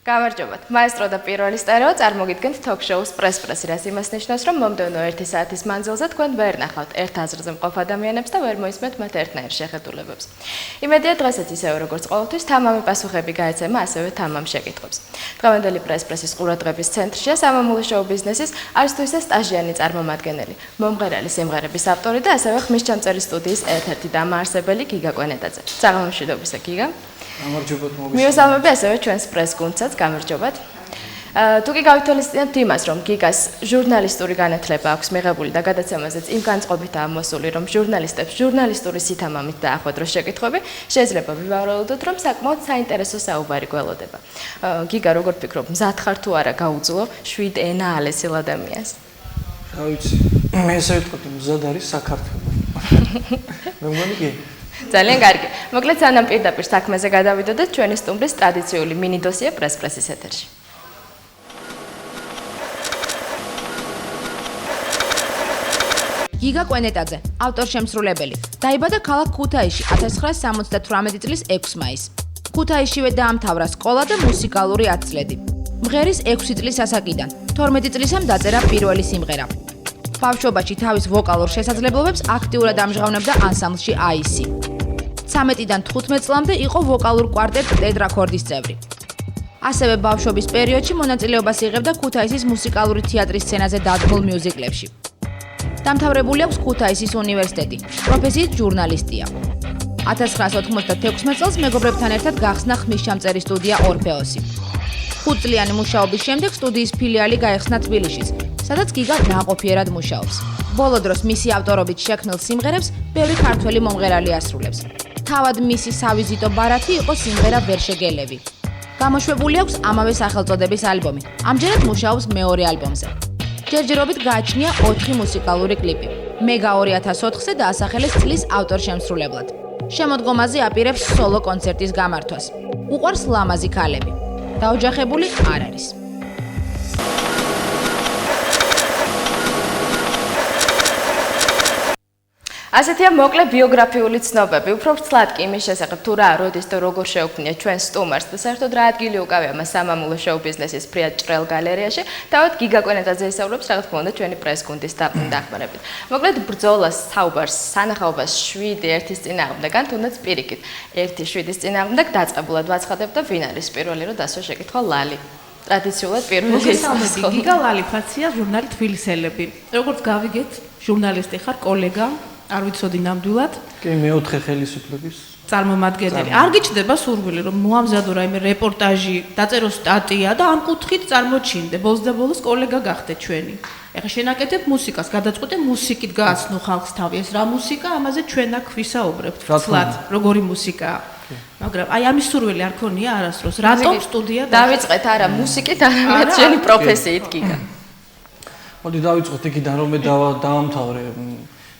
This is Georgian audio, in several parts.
გამარჯობათ. მაესტრო და პირველი სტერეო წარმოგიდგენთ თოქ-შოუს პრესპრესი, რაც იმას ნიშნავს, რომ მომდევნო 1 საათის მანძილზე თქვენ ვერ ნახავთ ერთ აზრზე მყოფ ადამიანებს და ვერ მოისმენთ მათ ერთნაირ შეხედულებებს. იმედია დღესაც ისევე როგორც ყოველთვის თამამი პასუხები გაეცემა ასევე თამამ შეკითხვებს. დღევანდელი პრესპრესის ყურადღების ცენტრშია სამამულო შოუ-ბიზნესის არც თუ ისე სტაჟიანი წარმომადგენელი, მომღერალი სიმღერების ავტორი და ასევე ხმისჩამწერი სტუდიის ერთ-ერთი დამაარსებელი გიგა კვენეტაძე. საღამომშვიდობისა გიგა. გამარჯობათ მოგესალმებით. მიუსამები ასევე ჩვენს პრეს-გუნდსაც, გამარჯობათ. თუკი გავითვალისწინებთ იმას, რომ გიგას ჟურნალისტური განათლება აქვს მიღებული და გადაცემაზეც იმ განწყობითაა მოსული, რომ ჟურნალისტებს ჟურნალისტური სითამამით დაახვედროს შეკითხვები, შეიძლება ვივარაუდოთ, რომ საკმაოდ საინტერესო საუბარი გველოდება. გიგა, როგორ ფიქრობ, მზად ხარ თუ არა გაუძლო 7 ენა ალესილ ადამიანს? რა ვიცი, მე ესე ვიტყოდი, მზად არის საქართველო. მე მგონი კი. ძალიან კარგი. მოკლედ სანამ პირდაპირ საქმეზე გადავიდოდეთ, ჩვენი სტუმრის ტრადიციული მინი დოსიე პრესპრესის ეთერში. გიგა კვენეტაძე, ავტორ-შემსრულებელი. დაიბადა ქალაქ ქუთაისში 1978 წლის 6 მაისს. ქუთაისშივე დაამთავრა სკოლა და მუსიკალური ათწლედი. მღერის 6 წლის ასაკიდან 12 წლისამ დაწერა პირველი სიმღერა. ბავშვობაში თავის ვოკალურ შესაძლებლობებს აქტიურად ამჟღავნებდა ანსამბლში აისი. 13-დან 15 წლამდე იყო ვოკალურ კვარტეტ ტეტრაქორდის წევრი. ასევე ბავშვობის პერიოდში მონაწილეობას იღებდა ქუთაისის მუსიკალური თეატრის სცენაზე დადგმულ მიუზიკლებში. დამთავრებული აქვს ქუთაისის უნივერსიტეტი, პროფესიით ჟურნალისტია. 1996 წელს მეგობრებთან ერთად გახსნა ხმისჩამწერი სტუდია ორფეოსი. 5 წლიანი მუშაობის შემდეგ სტუდიის ფილიალი გაიხსნა თბილისშიც, სადაც გიგა ნაყოფიერად მუშაობს. ბოლო დროს მისი ავტორობით შექმნილ სიმღერებს ბევრი ქართველი მომღერალი ასრულებს. თავად მისი სავიზიტო ბარათი იყო სიმღერა ვერ შეგელევი. გამოშვებული აქვს ამავე სახელწოდების ალბომი. ამჯერად მუშაობს მეორე ალბომზე. ჯერჯერობით გააჩნია 4 მუსიკალური კლიპი. მეგა 2004-ზე დაასახელეს წლის ავტორ-შემსრულებლად. შემოდგომაზე აპირებს სოლო კონცერტის გამართვას. უყვარს ლამაზი ქალები. დაოჯახებული არ არის. ასეთია მოკლე ბიოგრაფიული ცნობები, უფრო ვრცლად კი იმის შესახებ თუ რა, როდის და როგორ შეუქმნია ჩვენ სტუმარს და საერთოდ რა ადგილი უკავია მას სამამულო შოუ-ბიზნესის ფრიად ჭრელ გალერეაში, თავად გიგა კვენეტაძე ისაუბრებს, რა თქმა უნდა, ჩვენი პრეს-გუნდის დახმარებით. მოკლედ ბრძოლას, საუბარს, სანახაობას 7 ერთის წინააღმდეგან, თუნდაც პირიქით, 1-7-ის წინააღმდეგ დაწყებულად ვაცხადებ და ვინ არის პირველი, რომ დასვა შეკითხვა ლალი. ტრადიციულად პირველი მოგესალმები, გიგა ლალიფაცია, ჟურნალი თბილისელები. როგორც გავიგეთ, ჟურნალისტი ხარ, კოლეგა, არ ვიცოდი ნამდვილად. კი, მეოთხე ხელისუფლების წარმომადგენელი. არ გიჩნდება სურვილი, რომ მოამზადო რაიმე რეპორტაჟი, დაწერო სტატია და ამ კუთხით წარმოჩინდე. ბოლოს და ბოლოს კოლეგა გახდე ჩვენი. ეხლა შენაკეთებ მუსიკას, გადაწყვეტე მუსიკით გააცნო ხალხს თავი. ეს რა მუსიკა, ამაზე ჩვენ აქ ვისაუბრებთ. ვცლად, როგორი მუსიკაა. მაგრამ აი ამის სურვილი არ ქონია არასდროს. რატომ სტუდია დავიწყეთ არა მუსიკით, არამედ შენი პროფესიით გიგა. მოდი დავიწყოთ იქიდან, რომ მე დავამთავრე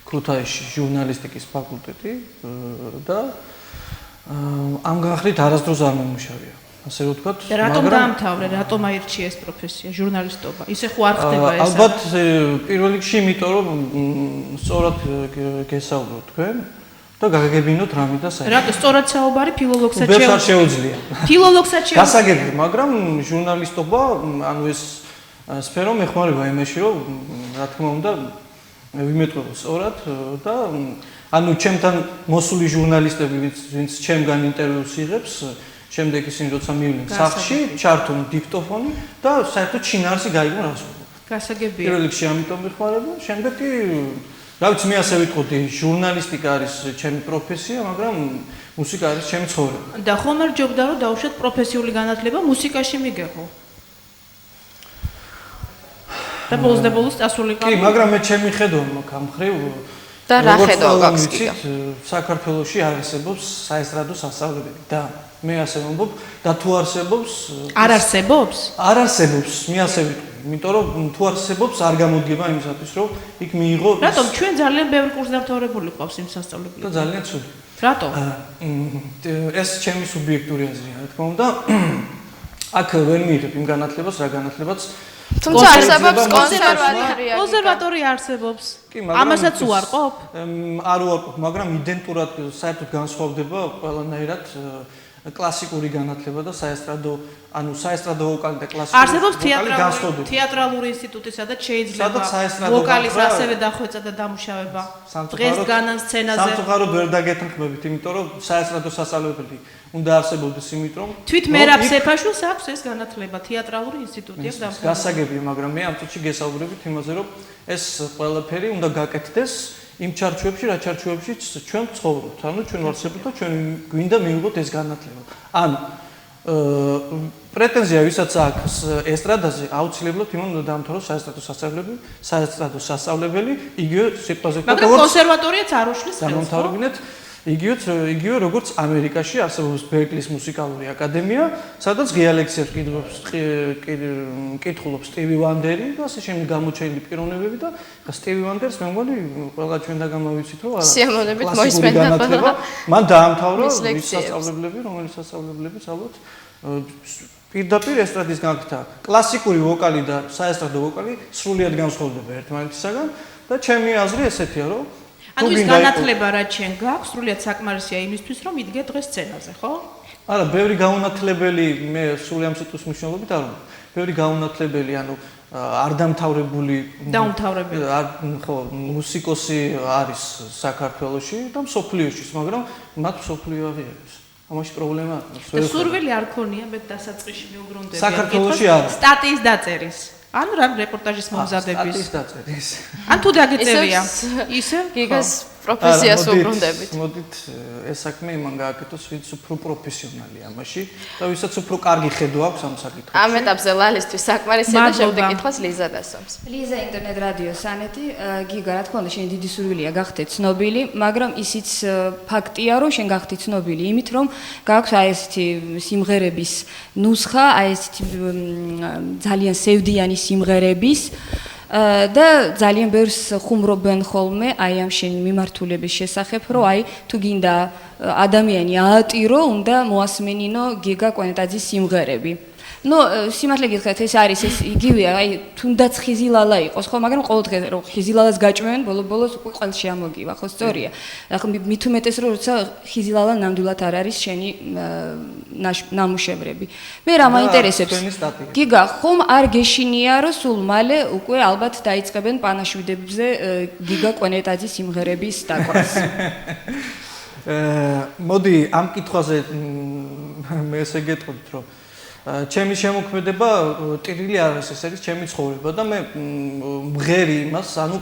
ქუთაისში ჟურნალისტიკის ფაკულტეტი და ამ განხრით არასდროს არ მომუშავია. ასე რომ ვთქვათ, რატომ დაამთავრე, რატომ აირჩიე ეს პროფესია, ჟურნალისტობა? ისე ხო არ ხდება ეს? ალბათ პირველ რიგში იმიტომ რომ სწორად გესაუბროთ თქვენ და გაგეგებინოთ რამე და საერთოდ. რატო სწორად საუბარი ფილოლოგსაც შეუძლია? ვერ შეუძლია. ფილოლოგსაც შეუძლია. გასაგები, მაგრამ ჟურნალისტობა, ანუ ეს სფერო მეხმარება იმაში, რომ რა თქმა უნდა ვიმეტყველო სწორად და ანუ ჩემთან მოსული ჟურნალისტები, ვინც ჩემგან ინტერვიუს იღებს, შემდეგ ისინი როცა მივლენ სახლში, ჩართონ დიქტოფონი და საერთოდ შინაარსი გაიგონ რას ვუყურებ. გასაგებია. პირველ რიგში ამიტომ ვიხმარება, შემდეგ კი რა ვიცი, მე ასე ვიტყოდი, ჟურნალისტიკა არის ჩემი პროფესია, მაგრამ მუსიკა არის ჩემი ცხოვრება. და ხომ არ ჯობდა რომ დაუშვათ პროფესიული განათლება მუსიკაში მიგეღო? და ბოლოს დასრულიყო. კი, მაგრამ მე ჩემი ხედვა მაქვს ამ ხრივ. და რა ხედვა გაქვს გიგა? საქართველოში არ არსებობს საესტრადო სასწავლებელი და მე ასე ვამბობ, და თუ არსებობს? არ არსებობს? არ არსებობს, მე ასე ვიტყვი. იმიტომ რომ თუ არსებობს, არ გამოდგება იმისათვის, რომ იქ მიიღო. რატომ ჩვენ ძალიან ბევრი კურსდამთავრებული ყავს იმ სასწავლებლებში? და ძალიან ცუდი. რატომ? ეს ჩემი სუბიექტური აზრია, რა თქმა უნდა. აქ ვერ მიიღებ იმ განათლებას, რა განათლებაც თუმცა არსებობს კონსერვატორია. კონსერვატორია არსებობს. ამასაც უარყოფ? არ უარყოფ, მაგრამ იდენტურად საერთოდ განსხვავდება ყველანაირად კლასიკური განათლება და საესტრადო ვოკალი და კლასიკური არსებობს განსხვავება. თეატრალური ინსტიტუტი, სადაც სადაც შეიძლება საესტრადო ვოკალის გაქრა, ასევე დახვეწა და დამუშავება. დღეს სამწუხაროდ განან სცენაზე. სამწუხაროდ ვერ დაგეთანხმებით, იმიტომ რომ საესტრადო სასწავლებელი უნდა არსებობდეს, იმიტომ რომ თვით მერაბ სეფაშვილს აქვს ეს განათლება, თეატრალური ინსტიტუტი აქვს დამთავრებული. გასაგებია, მაგრამ მე ამ წუთში გესაუბრებით იმაზე, რომ ეს ყველაფერი უნდა გაკეთდეს იმ ჩარჩოებში, რა ჩარჩოებშიც ჩვენ ვცხოვრობთ. ანუ ჩვენ ვარსებობთ და ჩვენ გვინდა მივიღოთ ეს განათლება. ანუ პრეტენზია ვისაც აქვს ესტრადაზე, აუცილებლად იმან უნდა დაამთავროს საესტრადო სასწავლებელი, იგივე სიტყვაზე ვთქვათ, მაგრამ კონსერვატორიაც არ უშლის ხელს. დამთავრებინეთ იგივე როგორც ამერიკაში არსებობს ბერკლის მუსიკალური აკადემია, სადაც ღია ლექციებს კითხულობს სტივი ვანდერი და ასე შემდეგ გამოჩენილი პიროვნებები და სტივი ვანდერს მე მგონი ყველა ჩვენთაგან მოვიცით რომ სიამოვნებით მოისმენდა მან დაამთავრა სასწავლებლები, რომელიც სასწავლებლებიც ალბათ პირდაპირ ესტრადის განხრა კლასიკური ვოკალი და საესტრადო ვოკალი სრულიად განსხვავდება ერთმანეთისაგან და ჩემი აზრი ესეთია რომ ანუ ის განათლება რაც ჩვენ გაქვს, სრულიად საკმარისია იმისთვის, რომ იდგე დღეს სცენაზე, ხო? არა, ბევრი გაუნათლებელი, მე სულ ამ სიტყვის მნიშვნელობით არ ვამბობ. ბევრი გაუნათლებელი, ანუ არ დამთავრებული ხო, მუსიკოსი არის საქართველოში და მსოფლიოში, მაგრამ მათ მსოფლიო აღიარებს. ამაში პრობლემა არის. სურვილი არ ქონია, მე დასაწყისში მიუბრუნდები. საქართველოში არა. სტატიის დაწერის. ანუ რა რეპორტაჟის მომზადების. სტატიის დაწერის. ან თუ დაგეწერია, ისე გიგას პროფესიას უბრუნდებით. მოდით ეს საქმე იმან გააკეთოს, ვინც უფრო პროფესიონალია ამაში და ვისაც უფრო კარგი ხედვა აქვს ამ საკითხებში. ამ ეტაპზე ლალისთვის საკმარისია და შემდეგ კითხვას ლიზა დასვამს. ლიზა ინტერნეტ რადიო სანეთი, გიგა რა თქმა უნდა შენ დიდი სურვილია გახდე ცნობილი, მაგრამ ისიც ფაქტია რომ შენ გახდი ცნობილი იმით რომ გაქვს აი ესეთი სიმღერების ნუსხა, აი ესეთი ძალიან სევდიანი სიმღერების და ძალიან ბევრს ხუმრობენ ხოლმე აი ამ შენი მიმართულების შესახებ, რომ აი თუ გინდა ადამიანი აატირო, უნდა მოასმენინო გიგა კვენტაძის სიმღერები. ნუ სიმართლე გითხრათ, ეს არის ეს იგივეა, აი თუნდაც ხიზილალა იყოს, ხო, მაგრამ ყოველდღე რომ ხიზილალას გაჭმევენ, ბოლოს უკვე ყველში ამოგივა, ხო, სწორია. ახლა მით უმეტეს რომ როცა ხიზილალა ნამდვილად არ არის შენი ნამუშევრები. მე რა მაინტერესებს? გიგა, ხომ არ გეშინია რომ სულ მალე უკვე ალბათ დაიწყებენ პანაშვიდებზე გიგა კვენტაძის სიმღერების დაკვას? მოდი ამ კითხვაზე მე ესე გეტყვით რომ ჩემი შემოქმედება ტირილი არ არის, ეს არის ჩემი ცხოვრება და მე მღერი იმას, ანუ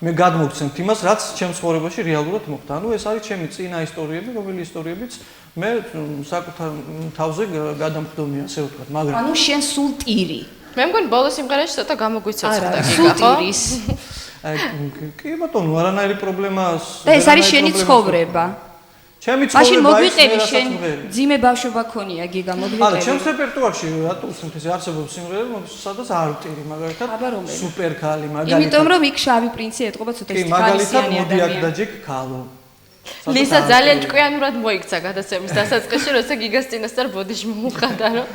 მე გადმოგცემთ იმას, რაც ჩემს ცხოვრებაში რეალურად მოხდა. ანუ ეს არის ჩემი წინა ისტორიები, რომელი ისტორიებიც მე საკუთარ თავზე გადამხდომია, ასე ვთქვათ, მაგრამ ანუ შენ სულ ტირი. მე მგონი ბოლო სიმღერაში ცოტა გამოგვიცოცხლდა გიგა, სულ ხო? ტირის. კი ბატონო, არანაირი პრობლემას და ეს არის შენი ცხოვრება. ჩემი მაშინ ცხოვრება მოგვიყევი შენ ძიმე ბავშვობა ქონია გიგა მოგვიყევი. არა, ჩემს რეპერტუარში რატო უცნაური არსებობს სიმღერები, სადაც არ ვტირი, მაგალითად სუპერ ქალი, მაგალითად. იმიტომ რომ იქ შავი პრინცი ეტყობა ცოტა ის მაგალითად მოდი აქ დაჯექ ქალო. ლიზა ძალიან ჭკვიანურად მოიქცა გადაცემის დასაწყისში, როცა გიგას წინასწარ ბოდიში მოუხადა, რომ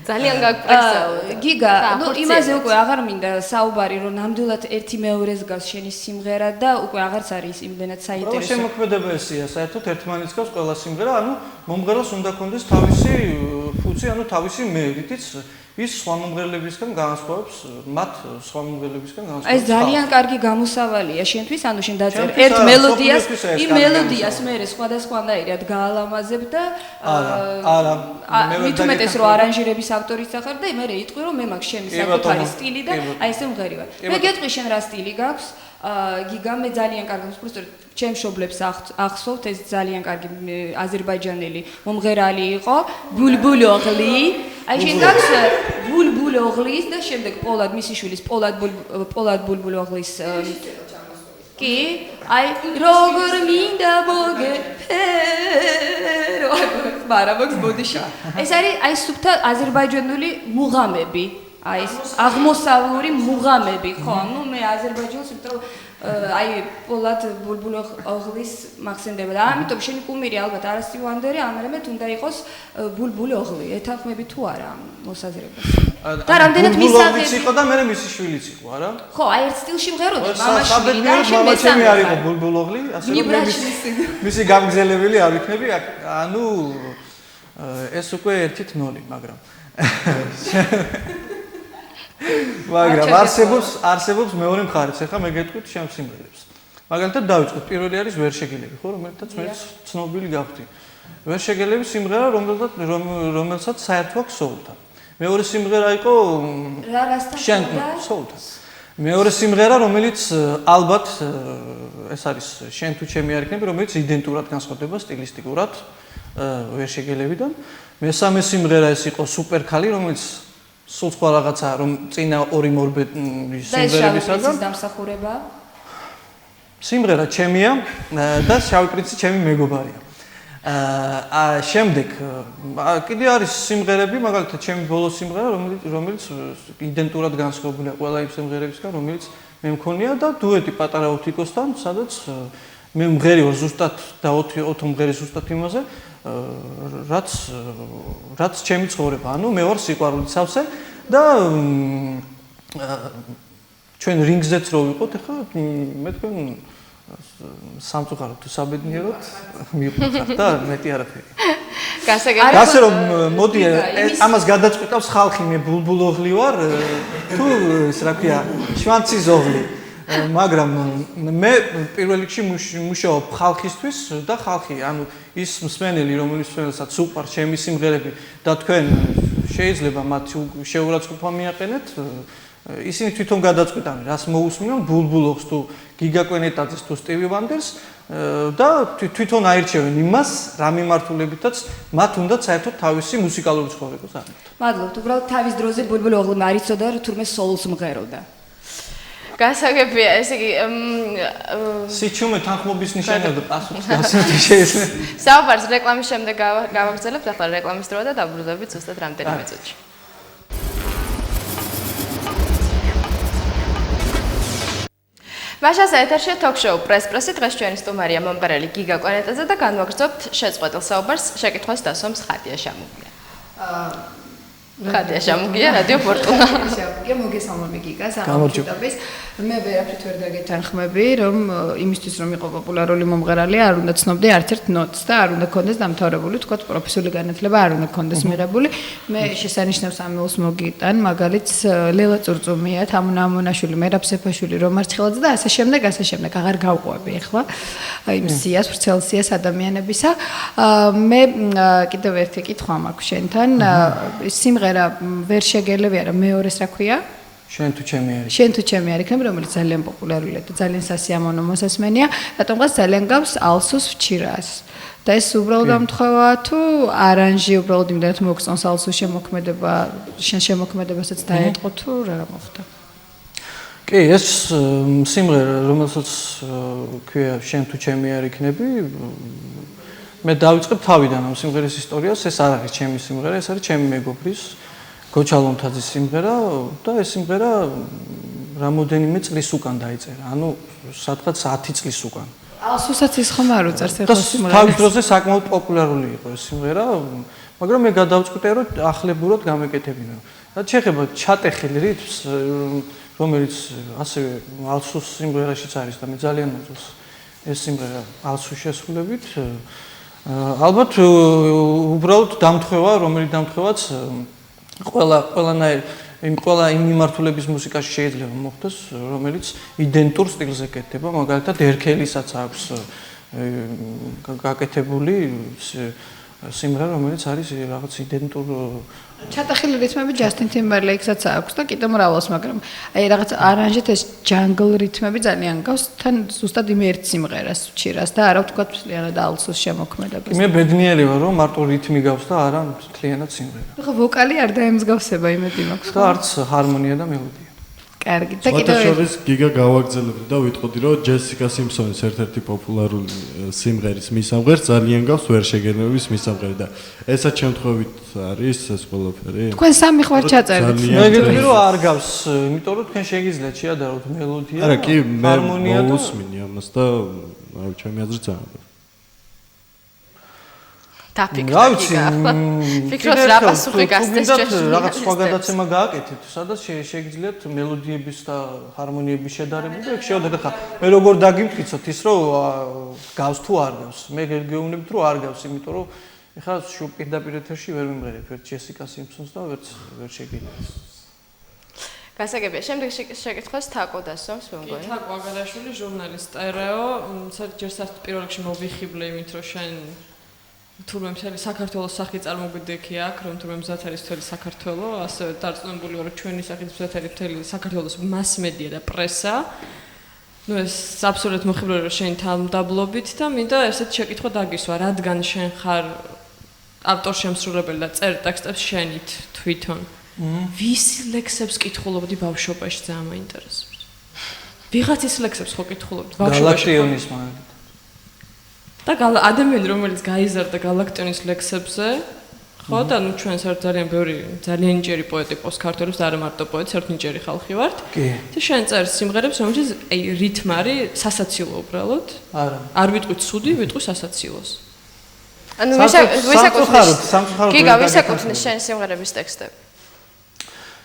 ძალიან გაგპრესაო. გიგა, ნუ იმაზე უკვე აღარ მინდა საუბარი, რომ ნამდვილად ერთი მეორეს გავს შენი სიმღერა და უკვე აღარც არის იმდენად საინტერესო. შემოქმედება ესეა, საერთოდ ერთმანეთს გავს ყველა სიმღერა, ანუ მომღერალს უნდა კონდეს თავისი ფუძი, ანუ თავისი მერიტიც ის სხვა მომღერლებისგან განსხვავებს, მათ სხვა მომღერლებისგან განსხვავებს. ეს ძალიან კარგი გამოსავალია შენთვის, ანუ შენ დაწერე ერთ მელოდიას, იმ მელოდიას მე სხვადასხვანაირად გაალამაზებ და არა, მით უმეტეს რომ არანჟირების ავტორიც ახარ და მე იტყვი რომ მე მაქვს ჩემი საკუთარი სტილი და აი ესე მღერი ვარ. მე გეტყვი შენ რა სტილი გაქვს? გიგა მე ძალიან კარგი პროსტო ჩემ მშობლებს ახსოვთ ეს ძალიან კარგი აზერბაიჯანელი მომღერალი იყო ბულბულ ოღლი აი შენ გაქვს ბულბულ ოღლის და შემდეგ პოლად მისი შვილის პოლად ბულბულ ოღლის კი აი როგორ მინდა მოგეფერო მაგრამ მოქს ბოდიში ეს არის აი სუფთა აზერბაიჯანული მუღამები აი ეს აღმოსავლური მუღამები ხო? ნუ მე აზერბაიჯანს იმიტომ რომ აი პოლად ბულბულოღლის მახსენდება და ამიტომ შენი კუმირი ალბათ არა სტივ ვანდერი, ამერმე თუნდა იყოს ბულბული ოღლი. ეთანხმები თუ არა მოსაზრებას? და რამდენად მისაღები იყო და მე მისი შვილიც იყო, არა? ხო, აი ერთ სტილში მღეროდა მამაშვილი და საბედნიეროდ მამაჩემი არ იყო ბულბულოღლი, ასე რომ მისი გამგზელებელი არ ვიქნები, ანუ ეს უკვე 1-0, მაგრამ არსებობს მეორე მხარეს. ახლა მე გეტყვით შენ სიმღერებს. მაგალითად დავიწყოთ, პირველი არის ვერ შეგელები, ხო, რომელთაც მე ცნობილი გავხდი. ვერ შეგელები სიმღერა, რომელსაც საერთო აქვს სოულთან. მეორე სიმღერა იყო შენ სოულთან. მეორე სიმღერა, რომელიც ალბათ ეს არის შენ თუ ჩემი არ იქნები, რომელიც იდენტურად განსხვავდება სტილისტიკურად ვერ შეგელებიდან. მესამე სიმღერა ეს იყო სუპერქალი, რომელიც სულ სხვა რაღაცაა, რომ წინა ორი მორბე სიმღერებისაგან. და ეს დამსახურება? სიმღერა ჩემია და შავი პრინცი ჩემი მეგობარია. შემდეგ კიდე არის სიმღერები, მაგალითად ჩემი ბოლო სიმღერა, რომელიც იდენტურად განსხვავებულია ყველა იმ სიმღერებისგან, რომელიც მე მქონია და დუეტი პატარა ოთიკოსთან, სადაც მე მღერი ვარ ზუსტად და ოთო მღერი ზუსტად იმაზე, რაც ჩემი ცხოვრება. ანუ მე ვარ სიყვარულით სავსე და ჩვენ რინგზეც რო ვიყოთ, ახლა მე თქვენ სამწუხაროდ თუ საბედნიეროდ მივხვდით და მეტი არაფერი. გასაგებია რომ მოდი ამას გადაწყვეტავს ხალხი, მე ბულბულოღლი ვარ თუ ეს რა ქვია შვანცის ოღლი. მაგრამ მე პირველ რიგში მუშაობ ხალხისთვის და ხალხი, ანუ ის მსმენელი, რომელსაც უყვარს ჩემი სიმღერები და თქვენ შეიძლება მათ შეურაცხყოფა მიაყენეთ, ისინი თვითონ გადაწყვეტენ, რას მოусმინონ, ბულბულოღს თუ გიგა კვენეტაძეს თუ სტივი ვანდერს და თვითონ აირჩევენ იმას, რა მიმართულებითაც მათ უნდათ საერთოდ თავისი მუსიკალური ცხოვრება საერთოდ. მადლობთ, უბრალოდ თავის დროზე ბულბულოღლმა არ იცოდა, თურმე სოულს მღეროდა. გასაგებია, ესე იგი სიჩუმე თანხმობის ნიშანია და პასუხს გასცემთ შეიძლება. საუბარს რეკლამის შემდეგ გავაგრძელებთ, ახლა რეკლამის დროა და დაბრუნდებით ზუსტად რამდენიმე წუთში. მაშასა ეთერშია თოქ-შოუ პრეს-პრესი, დღეს ჩვენი სტუმარია მომღერალი გიგა კვენეტაძე და განვაგრძობთ შეწყვეტილ საუბარს შეკითხვას დასვამს ხატია შამუგია. ხატია შამუგია, რადიო ფორტუნა. შამუგია, მოგესალმები გიგა, სამწუხაროდ. მე ვერაფრით ვერ დაგეთანხმები, რომ იმისთვის რომ იყო პოპულარული მომღერალი, არ უნდა ცნობდი ერთ-ერთ ნოტს და არ უნდა კონდეს დამთავრებული, თქვათ, პროფესიული განათლება არ უნდა კონდეს მიღებული. მე შესანიშნავს ამილს მოგიტან, მაგალითს ლელა წურწუმია, თამუნა ამონაშვილი, მერაბ სეფაშვილი, რომარ ცხელაძე და ასე შემდეგ. აღარ გავყვები ახლა იმ სიას, ვრცელ სიას ადამიანებისა. მე კიდევ ერთი კითხვა მაქვს შენთან. სიმღერა ვერ შეგელები არა, მეორეს რა ქვია? შენ თუ ჩემი არის. შენ თუ ჩემი არის, რომელიც ძალიან პოპულარულია და ძალიან სასიამოვნო მოსასმენია, რატომღაც ძალიან გავს ალსოს ვჩირას. და ეს უბრალოდ ამთხოვა თუ არანჟი უბრალოდ იმდენად მოგწონს ალსოს შემოქმედება, შენ შემოქმედებასაც დაეტყო თუ რა მოხდა? კი, ეს სიმღერა, რომელსაც ქვია შენ თუ ჩემი არ იქნები, მე დავიწყებ თავიდან ამ სიმღერის ისტორიას, ეს არ არის ჩემი სიმღერა, ეს არის ჩემი მეგობრის გოჩა ლომთაძის სიმღერა და ეს სიმღერა რამოდენიმე წლის უკან დაიწერა, ანუ სადღაც 10 წლის უკან. ალსოსაც ის ხომ არ უწერს ეხლა სიმღერას. თავის დროზე საკმაოდ პოპულარული იყო ეს სიმღერა, მაგრამ მე გადავწყვიტე რომ ახლებურად გამეკეთებინა. და შეიძლება ჩატეხილი რითმს, რომელიც ასევე ალსოს სიმღერაშიც არის და მე ძალიან მოწონს ეს სიმღერა ალსოს შესრულებით. ალბათ უბრალოდ დამთხევა, რომელიც დამთხევაც ყველა იმ მიმართულების მუსიკაში შეიძლება მოხდეს, რომელიც იდენტურ სტილზე კეთდება, მაგალითად ერქელისაც აქვს გაკეთებული სიმღერა, რომელიც არის რაღაც იდენტურ ჩატახილი რითმები ჯასტინ ტიმბერლეიქსაც აქვს და კიდევ მრავლს, მაგრამ აი რაღაც არანჟით ეს ჯანგლ რითმები ძალიან გავს თან ზუსტად იმ ერთ სიმღერას ვჩირას და არა ვთქვათ მთლიანად ალსოს შემოქმედებას. მე ბედნიერი ვარ, რომ მარტო რითმი გავს და არა მთლიანად სიმღერა. ხო, ვოკალი არ დაემსგავსება, იმედი მაქვს. და არც ჰარმონია და მელოდია. კარგი. და კიდევ კიდევ შორის გიგა გავაგზავნებდი და ვიტყოდი რომ ჯესიკა სიმსონის ერთ-ერთი პოპულარული სიმღერის მისამღერს ძალიან გავს ვერ შეგერნების მისამღერი და ესაც შემთხვევით არის ეს ყველაფერი. თქვენ სამი ხوار ჩაწერეთ. მე გეტყვი რომ არ გავს, იმიტომ რომ თქვენ შეგიძლიათ შეადაროთ მელოდია, არა კი მე ჰარმონია და მოусმინი ამას და აი ჩემი აზრით ძალიან. დაფიქრა გიგა. ფიქრობ რა პასუხი გასცეს ჩვენ. რაღაც სხვა გადაცემა გააკეთეთ, სადაც შეგიძლიათ მელოდიების და ჰარმონიების შედარება და ეგ შევდეთ ხა. მე როგორ დაგიმტკიცოთ ის რომ გავს თუ არ გავს. მე გეუბნებით რომ არ გავს, იმიტომ რომ ეხლა შუ პირდაპირ ეთერში ვერ მიმღერებ ერთ ჯესიკა სიმსონს და ვერ შეგიძლიათ. გასაგებია, შემდეგ შეკითხვას თაკო დასვამს მე მგონი. თაკო აგარაშვილი ჟურნალისტ წერეო, ჯერ საერთოდ პირველ რიგში მოვიხიბლე იმით რომ შენ თურმე მთელი საქართველოს სახი წარმოგვიდგე აქ, რომ თურმე მზად არის მთელი საქართველო, ასევე დარწმუნებული ვარ, რომ ჩვენი სახით მზად არის მთელი საქართველოს მასმედია და პრესა. ნუ ეს აბსოლუტურად მოხიბლული რომ შენ თანამდაბლობით და მინდა ესეთ შეკითხვა დაგისვა, რადგან შენ ხარ ავტორ-შემსრულებელი და წერ ტექსტებს შენით თვითონ. ვის ლექსებს კითხულობდი ბავშვობაში ძალიან მაინტერესებს. ვიღაცის ლექსებს ხო კითხულობდი ბავშვობაში? გალაქტიონის მაგალითად. და ადამიანი რომელიც გაიზარდა გალაქტიონის ლექსებზე, ხო და ნუ ჩვენ საერთოდ ძალიან ბევრი ძალიან ნიჭიერი პოეტი ყავს ქართველებს და არა მარტო პოეტი, საერთოდ ნიჭიერი ხალხი ვართ. კი. და შენ წერს სიმღერებს, რომელშიც აი რითმი არის სასაცილო უბრალოდ. არა. არ ვიტყვი ცუდი, ვიტყვი სასაცილოს. ანუ ვისაკუთრებს? გიგა ვისაკუთრებს შენ სიმღერების ტექსტები?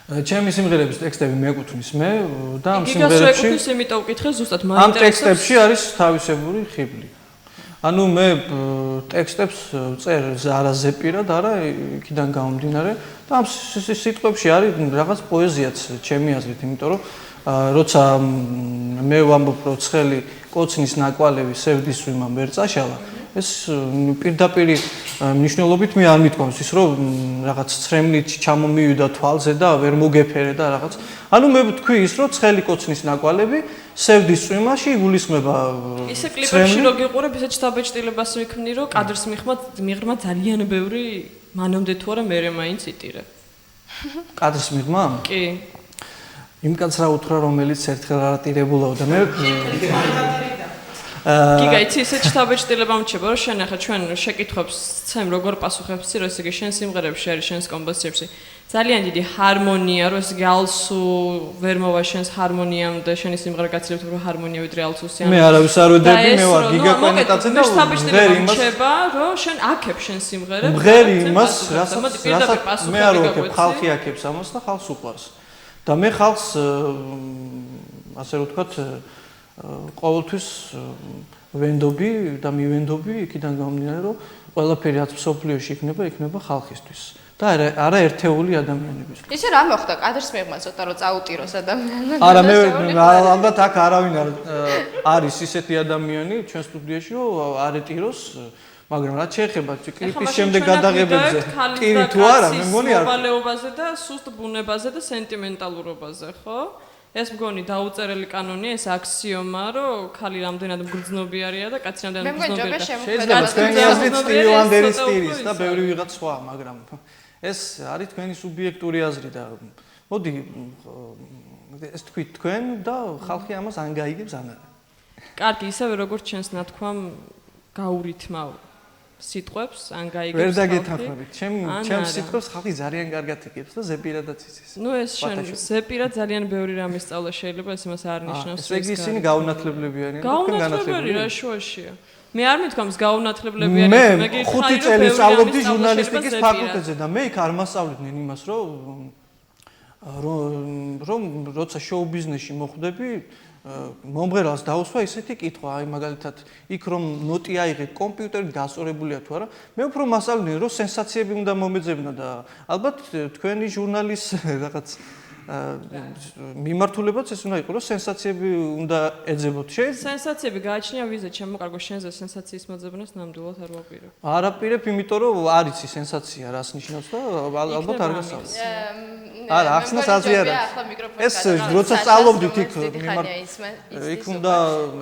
ჩემი სიმღერების ტექსტები მეკუთვნის მე და ამ სიმღერებში გიგას შეკუთვნის, იმიტომ ვკითხე ზუსტად ამ ტექსტებში არის თავისებური ხიბლი. ანუ მე ტექსტებს წერ არა ზეპირად, არა იქიდან გამომდინარე და ამ სიტყვებში არის რაღაც პოეზიაც ჩემი აზრით, იმიტომ რომ როცა მე ვამბობ რომ ცხელი კოცნის ნაკვალევი სევდისვიმ ვერ წაშალა, ეს პირდაპირ მნიშვნელობით მე არ მithქვამს ის რომ რაღაც ცრემლით ჩამომივიდა თვალზე და ვერ მოგეფერე და რაღაც. ანუ მე ვთქვი ის რომ ცხელი კოცნის ნაკვალევი სევდის წვიმაში იგულისხმება ისე კლიპებში რო გიყურებ, ისე ჩთაბეჭდილებას ვიქმნი, რომ კადრს მიღრმა ძალიან ბევრი მანამდე თუ არა მერე მაინც იტირე. კადრს მიღმა? კი. იმ კაცს რა უთხრა, რომელიც ერთხელ არ ატირებულაო და მე გიგა იცი ისე ჩთაბეჭდილება მრჩება, რომ შენ ახლა ჩვენ შეკითხვებს ცემ როგორ პასუხებს იცი, რომ ესე იგი შენ სიმღერებში არის შენს კომპოზიციებში ძალიან დიდი ჰარმონია, რომ ეს ალსუ ვერ მოვა შენს ჰარმონიამდე, შენი სიმღერა გაცილებით უფრო ჰარმონია ვიდრე ალსუსიანი. მე არავის არ ვედები, მე ვარ გიგა კვენიტაძე და ჩთაბეჭდილება მრჩება, რომ შენ აქებ შენ სიმღერებს. მღერი იმას, რასაც მე არ ვაკებ, ხალხი აქებს ამას და ხალხს უყვარს. და მე ხალხს ასე რომ ვთქვათ ყოველთვის ვენდობი და მივენდობი იქიდან გამომდინარე რომ ყველაფერი რაც მსოფლიოში იქნება ხალხისთვის და არა ერთეული ადამიანებისთვის. ისე რა მოხდა? კადრს მიღმა ცოტა რომ წაუტიროს ადამიანმა. არა მე ალბათ აქ არავინ არის ისეთი ადამიანი ჩვენ სტუდიაში რომ არ ეტიროს, მაგრამ რაც შეეხება კლიპის შემდეგ გადაღებებზე ტირი თუ არა მე მგონი არ მოვალეობაზე და სუსტ ბუნებაზე და სენტიმენტალურობაზე, ხო? ეს მგონი დაუწერელი კანონია, ეს აქსიომა, რომ ქალი რამდენად მგრძნობიარია და კაცი რამდენად მგრძნობიარია. შეიძლება თქვენი აზრით სტივი ვანდერის სტილის და ბევრი ვიღაც სხვა, მაგრამ ეს არის თქვენი სუბიექტური აზრი და მოდი ეს თქვით თქვენ და ხალხი ამას ან გაიგებს ან არა. კარგი, ისევე როგორც ჩვენს ნათქვამ გაურითმავ სიტყვებს, ან გაიგებს. ვერ დაგეთანხმებით. ჩემს სიტყვებს ხალხი ძალიან კარგად იგებს და ზეპირადაც იცის. ნუ ეს შენ ზეპირად ძალიან ბევრი რამე სწავლა შეიძლება, ეს იმას არ ნიშნავს. ეს იგი ისინი გაუნათლებლები არიან და თქვენ განათლებელი რა შუაშია. მე არ მithქვამს გაუნათლებლები არიან, მე 5 წელი სწავლობდი ჟურნალისტიკის ფაკულტეტზე და მე იქ არ მასწავლიდნენ იმას, რომ როცა შოუ ბიზნესში მოხვდები მომღერალს დაუსვა ისეთი კითხვა, აი მაგალითად, იქ რომ ნოტი აიღე კომპიუტერით გასწორებულია თუ არა, მე უფრო მასწავლინე რომ სენსაციები უნდა მომეძებნა და ალბათ თქვენი ჟურნალის რაღაც მიმართულებაც ეს უნდა იყოს, რომ სენსაციები უნდა ეძებოთ. სენსაციები გააჩნია ვიზა, ჩემო კარგო შენზე სენსაციის მოძებნას ნამდვილად არ ვაპირებ. არ აპირებ, იმიტომ რომ არ იცი სენსაცია რას ნიშნავს და ალბათ არ გასწავლე. არა, ახსნას აზრი არა. ეს როცა სწავლობდით იქ უნდა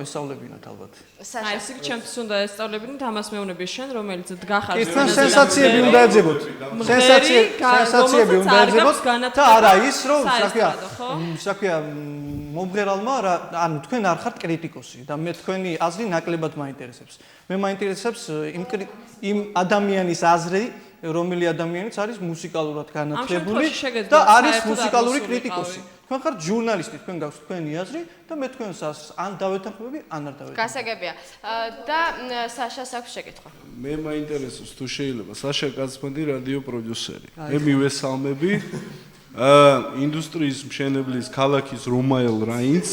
ესწავლებინოთ ალბათ. აი, ეს ჩემთვის უნდა ესწავლებინოთ, ამას მეუბნები შენ, რომელიც დგახარ. ის სენსაციები უნდა ეძებოთ. სენსაციები უნდა ეძებოთ და არა ის, რომ საესტრადო, ხო? საქმეა მომღერალმა, ანუ თქვენ არ ხართ კრიტიკოსი და მე თქვენი აზრი ნაკლებად მაინტერესებს. მე მაინტერესებს იმ ადამიანის აზრი, რომელი ადამიანიც არის მუსიკალურად განათლებული და არის მუსიკალური კრიტიკოსი. თქვენ ხართ ჟურნალისტი, თქვენ გაქვთ თქვენი აზრი და მე თქვენს აზრს ან დავეთანხმები, ან არ დავეთანხმები. გასაგებია. და საშას აქვს შეკითხვა. მე მაინტერესებს თუ შეიძლება საშა კაცმანდი რადიო პროდიუსერი. მე მივესალმები ინდუსტრიის მშენებლის ქალაქის რომაელ რაინც.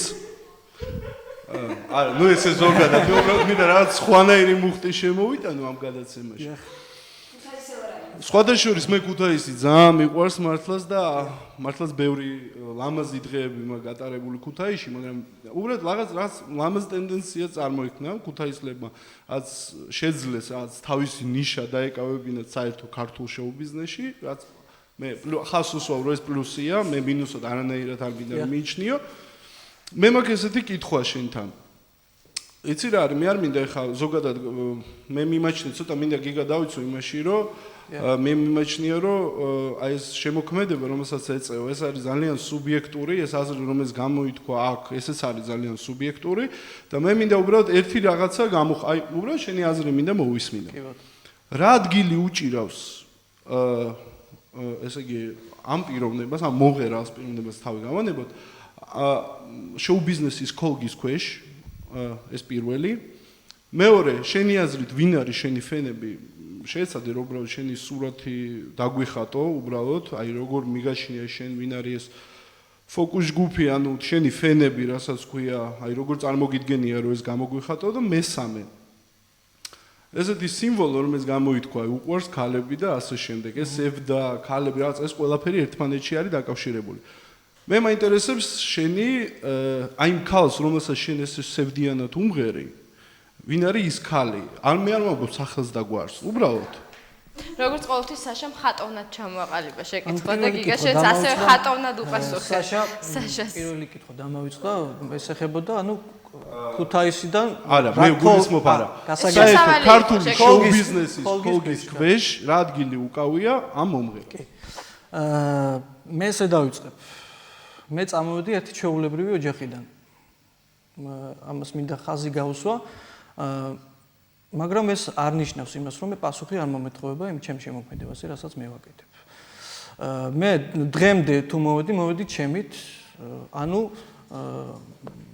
არა, ნუ ესე ზოგადად, მე უბრალოდ მინდა რაღაც ხვანაირი მუხტი შემოვიტანო ამ გადაცემაში. სხვადასხვა მე ქუთაისი ძალიან მიყვარს მართლაც და მართლაც ბევრი ლამაზი დღეები მაგ გატარებული ქუთაისში, მაგრამ უბრალოდ რაღაც ლამაზ ტენდენცია წარმოიქმნა ქუთაისლებმა, რაც შეძლეს რაც თავისი ნიშა დაეკავებინათ საერთო ქართულ შოუ-ბიზნესში, რაც მე ხას უსვავ რომ ეს პლუსია, მე მინუსად არანაირად არ მინდა მიიჩნიო. მე მაქვს ესეთი კითხვა შენთან. იცი რა არის, მე არ მინდა ხა ზოგადად მე მიმაჩნია ცოტა მინდა გიგა დავიცო იმაში რომ მე მიმაჩნია რომ აი ეს შემოქმედება რომელსაც ეწეო ეს არის ძალიან სუბიექტური ეს აზრი რომელიც გამოითქვა აქ ესეც არის ძალიან სუბიექტური და მე მინდა უბრალოდ ერთი რაღაცა აი უბრალოდ შენი აზრი მინდა მოვისმინო რა ადგილი უჭირავს ესე იგი ამ პიროვნებას ამ მომღერალს პიროვნებას თავი გავანებოთ შოუ ბიზნესის კოლგის ქვეშ ეს პირველი მეორე შენი აზრით ვინ არის შენი ფენები შეეცადე რომ უბრალოდ შენი სურათი დაგვიხატო უბრალოდ აი როგორ მიგაჩნია შენ ვინ არის ეს ფოკუს ჯგუფი ანუ შენი ფენები რასაც ქვია აი როგორ წარმოგიდგენია რომ ეს გამოგვიხატო და მესამე ესეთი სიმბოლო რომელიც გამოითქვა უყვარს ქალები და ასე შემდეგ ეს ევდა ქალები რაღაც ეს ყველაფერი ერთმანეთში არის დაკავშირებული მე მაინტერესებს შენი აი იმ ქალს რომელსაც შენ ეს სევდიანად უმღერი ვინ არის ის ქალი? არ მე არ მომგო სახელს და გვარს. უბრალოდ. როგორც ყოველთვის საშამ ხატოვნად ჩამოაყალიბა შეკითხვა და გიგა შენც ასევე ხატოვნად უპასუხე. საშას პირველი კითხვა დამავიწყდა, ეს ეხებოდა, ანუ ქუთაისიდან არა, მე გულისმობ არა. გასაგებია ქართული შოუ-ბიზნესის კოლგის ქვეშ რა ადგილი უკავია ამ მომღერალს. მე ესე დავიწყებ. მე წამოვედი ერთი ჩვეულებრივი ოჯახიდან. ამას მინდა ხაზი გაუსვა. მაგრამ ეს არ ნიშნავს იმას, რომ მე პასუხი არ მომეთხოვება იმ ჩემ შემოქმედებაზე, რასაც მე ვაკეთებ. მე დღემდე თუ მოვედი ჩემით, ანუ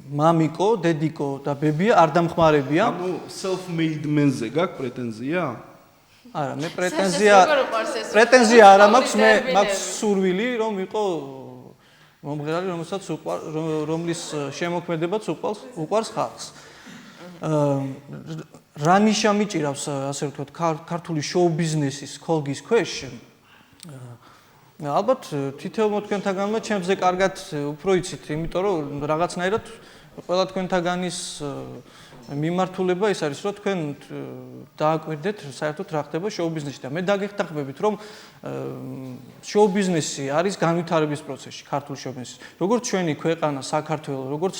მამიკო, დედიკო და ბებია არ დამხმარებია. ანუ self-made man-ზე გაქვს პრეტენზია? არა, მე პრეტენზია არა მაქვს, მე მაქვს სურვილი, რომ იყო მომღერალი, რომლის შემოქმედებაც უყვარს ხალხს. რა ნიშა მიჭირავს, ასე ვთქვათ, ქართული შოუ-ბიზნესის კოლგის ქვეშ? ალბათ თითოეულმა თქვენთაგანმა ჩემზე კარგად უფრო იცით, იმიტომ რომ რაღაცნაირად ყველა თქვენთაგანის მიმართულება ის არის, რომ თქვენ დააკვირდეთ საერთოდ რა ხდება შოუ-ბიზნესში და მე დაგეხტახებებით, რომ შოუ-ბიზნესი არის განვითარების პროცესში, ქართული შოუ-ბიზნესი. როგორც ჩვენი ქვეყანა, საქართველო, როგორც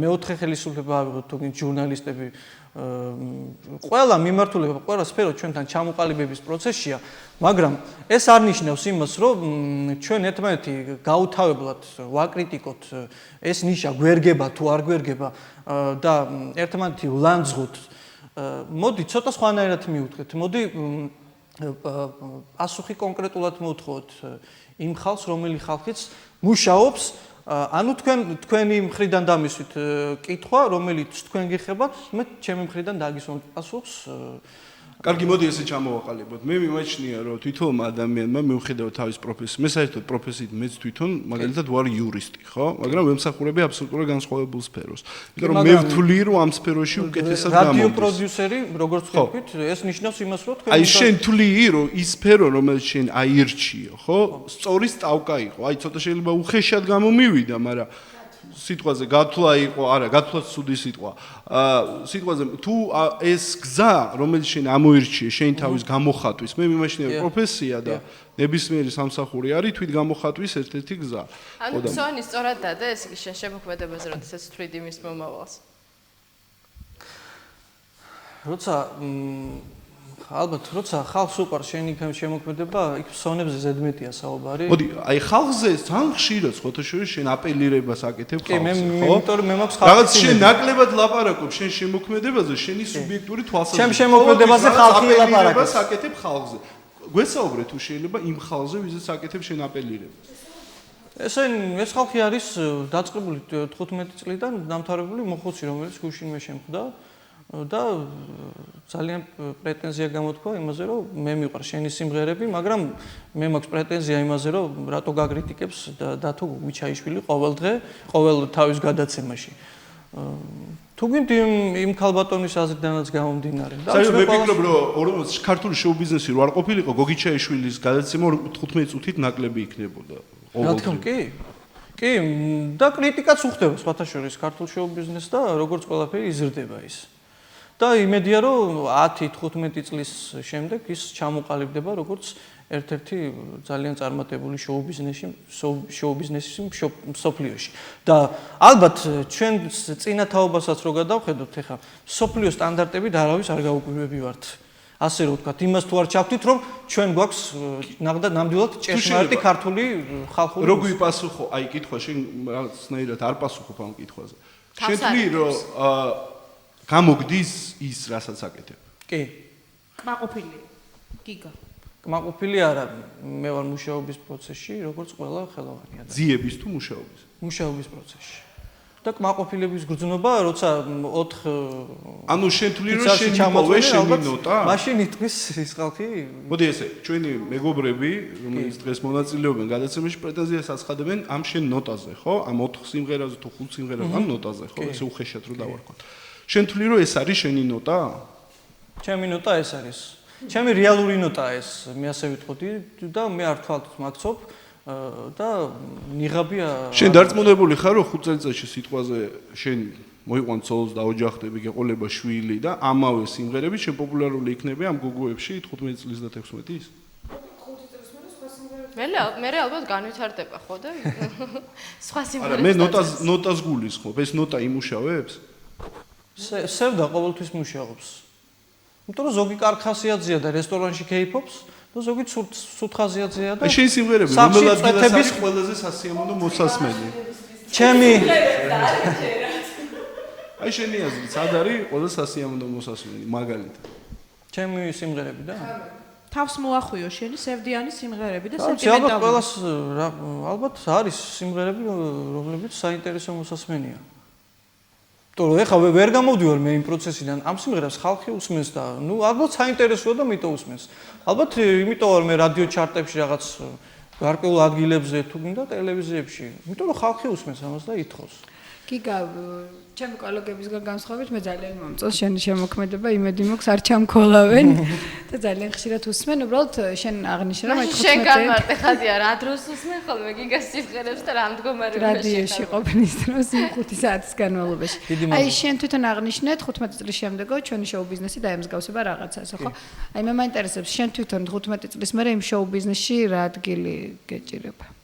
მეოთხე ხელისუფლება ავიღოთ, თუ გინდ ჟურნალისტები, ყველა მიმართულება, ყველა სფერო ჩვენთან ჩამოყალიბების პროცესშია, მაგრამ ეს არ ნიშნავს იმას, რომ ჩვენ ერთმანეთი გაუთავებლად ვაკრიტიკოთ, ეს ნიშა გვერგება თუ არ გვერგება და ერთმანეთი ვლანძღოთ. მოდი ცოტა სხვანაირად მივუთხეთ. მოდი პასუხი კონკრეტულად მოვთხოვოთ იმ ხალხს, რომელი ხალხიც მუშაობს, ანუ თქვენი მხრიდან დამისვით კითხვა, რომელიც თქვენ გიხებათ, მე ჩემი მხრიდან დაგისვამთ პასუხს. კარგი, მოდი ესე ჩამოვაყალიბოთ. მე მიმაჩნია, რომ თითოეულმა ადამიანმა მიუხედავად თავის პროფესიის, მე საერთოდ პროფესიით მეც თვითონ მაგალითად ვარ იურისტი, ხო? მაგრამ ვემსახურები აბსოლუტურად განსხვავებულ სფეროს. იმიტომ რომ მე ვთვლი, რომ ამ სფეროში უკეთესად გამომდის. რადიო პროდიუსერი, როგორც ვთქვით, ეს ნიშნავს იმას, რომ თქვენ აი შენ თვლი, რომ ის სფერო, რომელიც შენ აირჩიო, ხო? სწორი სტავკა იყო. აი ცოტა შეიძლება უხეშად გამომივიდა, მაგრამ სიტყვაზე გათვლა იყო, არა, გათვლაც ცუდი სიტყვა. სიტყვაზე თუ ეს გზა, რომელიც შენ ამოირჩიე, შენ თავის გამოხატვის, მე მიმაჩნია პროფესია და ნებისმიერი სამსახური არის თვით გამოხატვის ერთ-ერთი გზა. ანუ სონი სწორად დადა ეს იგი შენ შემოქმედებაზე, როდესაც თვლით იმის მომავალს. როცა ალბათ, როცა ხალხს უყვარს შენი შემოქმედება, იქ ფსონებზე ზედმეტია საუბარი. მოდი, აი ხალხზე ძალიან ხშირად ხოთაშორის შენ აპელირებას აკეთებ ხალხზე, ხო? იმიტომ მე მაქვს ხალხი. რაღაც შენ ნაკლებად ლაპარაკობ შენ შემოქმედებაზე, შენი სუბიექტური თვალსაზრისით. ჩემ შემოქმედებაზე ხალხი ლაპარაკობს. აკეთებ ხალხზე. გვესაუბრე თუ შეიძლება იმ ხალხზე, ვიზეც აკეთებ შენ აპელირებას. ეს ხალხი არის დაწყებული 15 წლიდან დამთავრებული მოხუცი, რომელიც გუშინვე შემხვდა და ძალიან პრეტენზია გამოთქვა იმაზე, რომ მე მიყვარს შენი სიმღერები, მაგრამ მე მაქვს პრეტენზია იმაზე, რომ რატო გაკრიტიკებს დათო გუჩაიშვილი ყოველ დღე, ყოველ თავის გადაცემაში. თუ გინდ იმ ქალბატონის აზრიდანაც გამომდინარე. საერთოდ მე ვფიქრობ, რომ ქართული შოუ-ბიზნესი რო არ ყოფილიყო, გოგიჩაიშვილის გადაცემა 15 წუთით ნაკლები იქნებოდა. რა თქმა უნდა, კი, და კრიტიკაც უხდება სხვათა შორის ქართულ შოუ-ბიზნესს და როგორც ყველაფერი იზრდება ის. და იმედია, რომ 10-15 წლის შემდეგ ის ჩამოყალიბდება როგორც ერთ-ერთი ძალიან წარმატებული შოუ-ბიზნესი მსოფლიოში. და ალბათ ჩვენ წინა თაობასაც რო გადავხედოთ, ეხლა მსოფლიო სტანდარტებით არავის არ გაუკვირვებივართ. ასე რომ ვთქვათ, იმას თუ არ ჩავთვით, რომ ჩვენ გვაქვს ნამდვილად ჭეშმარიტი ქართული ხალხური. როგორი პასუხო, აი კითხვა შენ რაღაცნაირად არ პასუხობ ამ კითხვაზე. შენ თვლი რომ გამოგდის ის, რასაც აკეთებ? კი. კმაყოფილი. გიგა. კმაყოფილი არა, მე ვარ მუშაობის პროცესში, როგორც ყველა ხელოვანი ადამიანი. ძიების თუ მუშაობის? მუშაობის პროცესში. და კმაყოფილების გრძნობა, როცა 4 ანუ შენ თვლი რომ შენ მოპოვე შენი ნოტა? მაშინ იტყვის ის ხალხი. მოდი ესე, ჩვენი მეგობრები, რომლებიც დღეს მონაწილეობენ გადაცემაში, პრეტენზიას აცხადებენ ამ შენ ნოტაზე, ხო? ამ 4 სიმღერაზე თუ 5 სიმღერაზე ამ ნოტაზე, ხო? ესე უხეშად რო დავარქვა. შენ თვლი რომ ეს არის შენი ნოტა? ჩემი ნოტა ეს არის. ჩემი რეალური ნოტაა ეს, მე ასე ვიტყოდი და მე არ თვალთ მაგცობ და ნიღაბია. შენ დარწმუნებული ხარ რომ 5 წელიწადში სიტყვაზე შენ მოიყვან ცოლს და ოჯახები, გეყოლება შვილი და ამავე სიმღერები შენ პოპულარული იქნება ამ გუგოებში 15 წლის და 16-ის? მე ალბათ განვითარდება ხო და სხვა სიმღერებს. არა, მე ნოტას გულისხმობ. ეს ნოტა იმუშავებს? სევდა ყოველთვის მუშაობს. იმიტომ რომ ზოგი კარგ ხასიათზეა და რესტორანში კეიფობს და ზოგი სუთ ხასიათზეა და შენ სიმღერები რომელ ადგილას არის ყველაზე სასიამოვნო მოსასმენი? ჩემი აი შენი აზრით, სად არის ყველაზე სასიამოვნო მოსასმენი მაგალითად? ჩემი სიმღერები და თავს მოახვიო შენი სევდიანის სიმღერები და ალბათ სენტიმენტალური. ყველას ალბათ არის სიმღერები, რომლებიც საინტერესო მოსასმენია. თორე ეხლა ვერ გამოვდივარ მე იმ პროცესიდან, ამ სიმღერას ხალხი უსმენს და ნუ ალბათ საინტერესოა და მითო უსმენს. ალბათ იმიტომ რომ მე რადიო ჩარტებში რაღაც გარკვეულ ადგილებზე თუ გინდა ტელევიზიებში, იმიტომ რომ ხალხი უსმენს ამას და ითხოვს. გიგა, ჩემი კოლეგებისგან განსხვავებით მე ძალიან მომწონს შენი შემოქმედება, იმედი მაქვს არ ჩამქოლავენ და ძალიან ხშირად უსმენ, უბრალოდ შენ აღნიშნე რომ აი 15 შენ გამარტე ხაზია რა დროს უსმენ ხოლმე გიგას სიმღერებს და რა მდგომარეობაში რადიოში ყოფნის დროს 5 საათის განმავლობაში. აი შენ თვითონ აღნიშნე 15 წლის შემდეგო ჩვენი შოუ-ბიზნესი დაემსგავსება რაღაცას, ხო? აი მე მაინტერესებს შენ თვითონ 15 წლის მერე იმ შოუ-ბიზნესში რა ადგილი გეჭირება?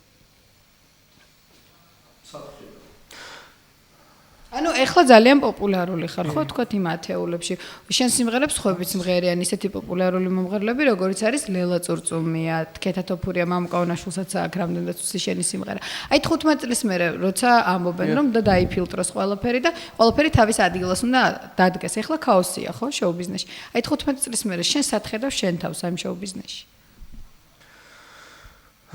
ანუ ეხლა ძალიან პოპულარული ხარ, ხო, თქვათ იმ ათეულებში. შენ სიმღერებს ხვდებით სიმღერიან ისეთი პოპულარული მომღერლები, როგორიც არის ლელა წურწუმია, თქეთა თოფურია, მამუკაონაშვილსაც აქვს რამდენადაც უცი შენი სიმღერა. აი 15 წლის მერე, როცა ამბობენ, რომ და დაიფილტროს ყველაფერი და ყველაფერი თავის ადგილას უნდა დადგეს. ეხლა ქაოსია, ხო, შოუ-ბიზნესში. აი 15 წლის მერე შენ სათხედავ შენ თავს ამ შოუ-ბიზნესში.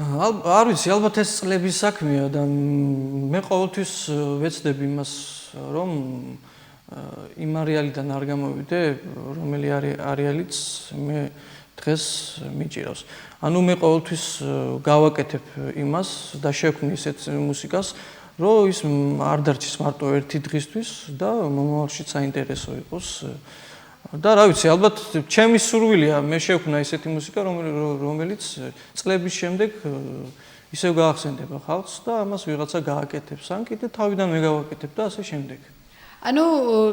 არ ვიცი, ალბათ ეს წლების საქმეა და მე ყოველთვის ვეცდები იმას რომ იმ არეალიდან არ გამოვიდე, რომელი არეალიც მე დღეს მიჭირავს. ანუ მე ყოველთვის გავაკეთებ იმას და შევქმნი ისეთ მუსიკას, რომ ის არ დარჩეს მარტო ერთი დღისთვის და მომავალში საინტერესო იყოს. და რა ვიცი, ალბათ ჩემი სურვილია მე შევქმნა ისეთი მუსიკა, რომელიც წლების შემდეგ ისევ გაახსენდება ხალხს და ამას ვიღაცა გააკეთებს, ან კიდე თავიდან მე გავაკეთებ და ასე შემდეგ. ანუ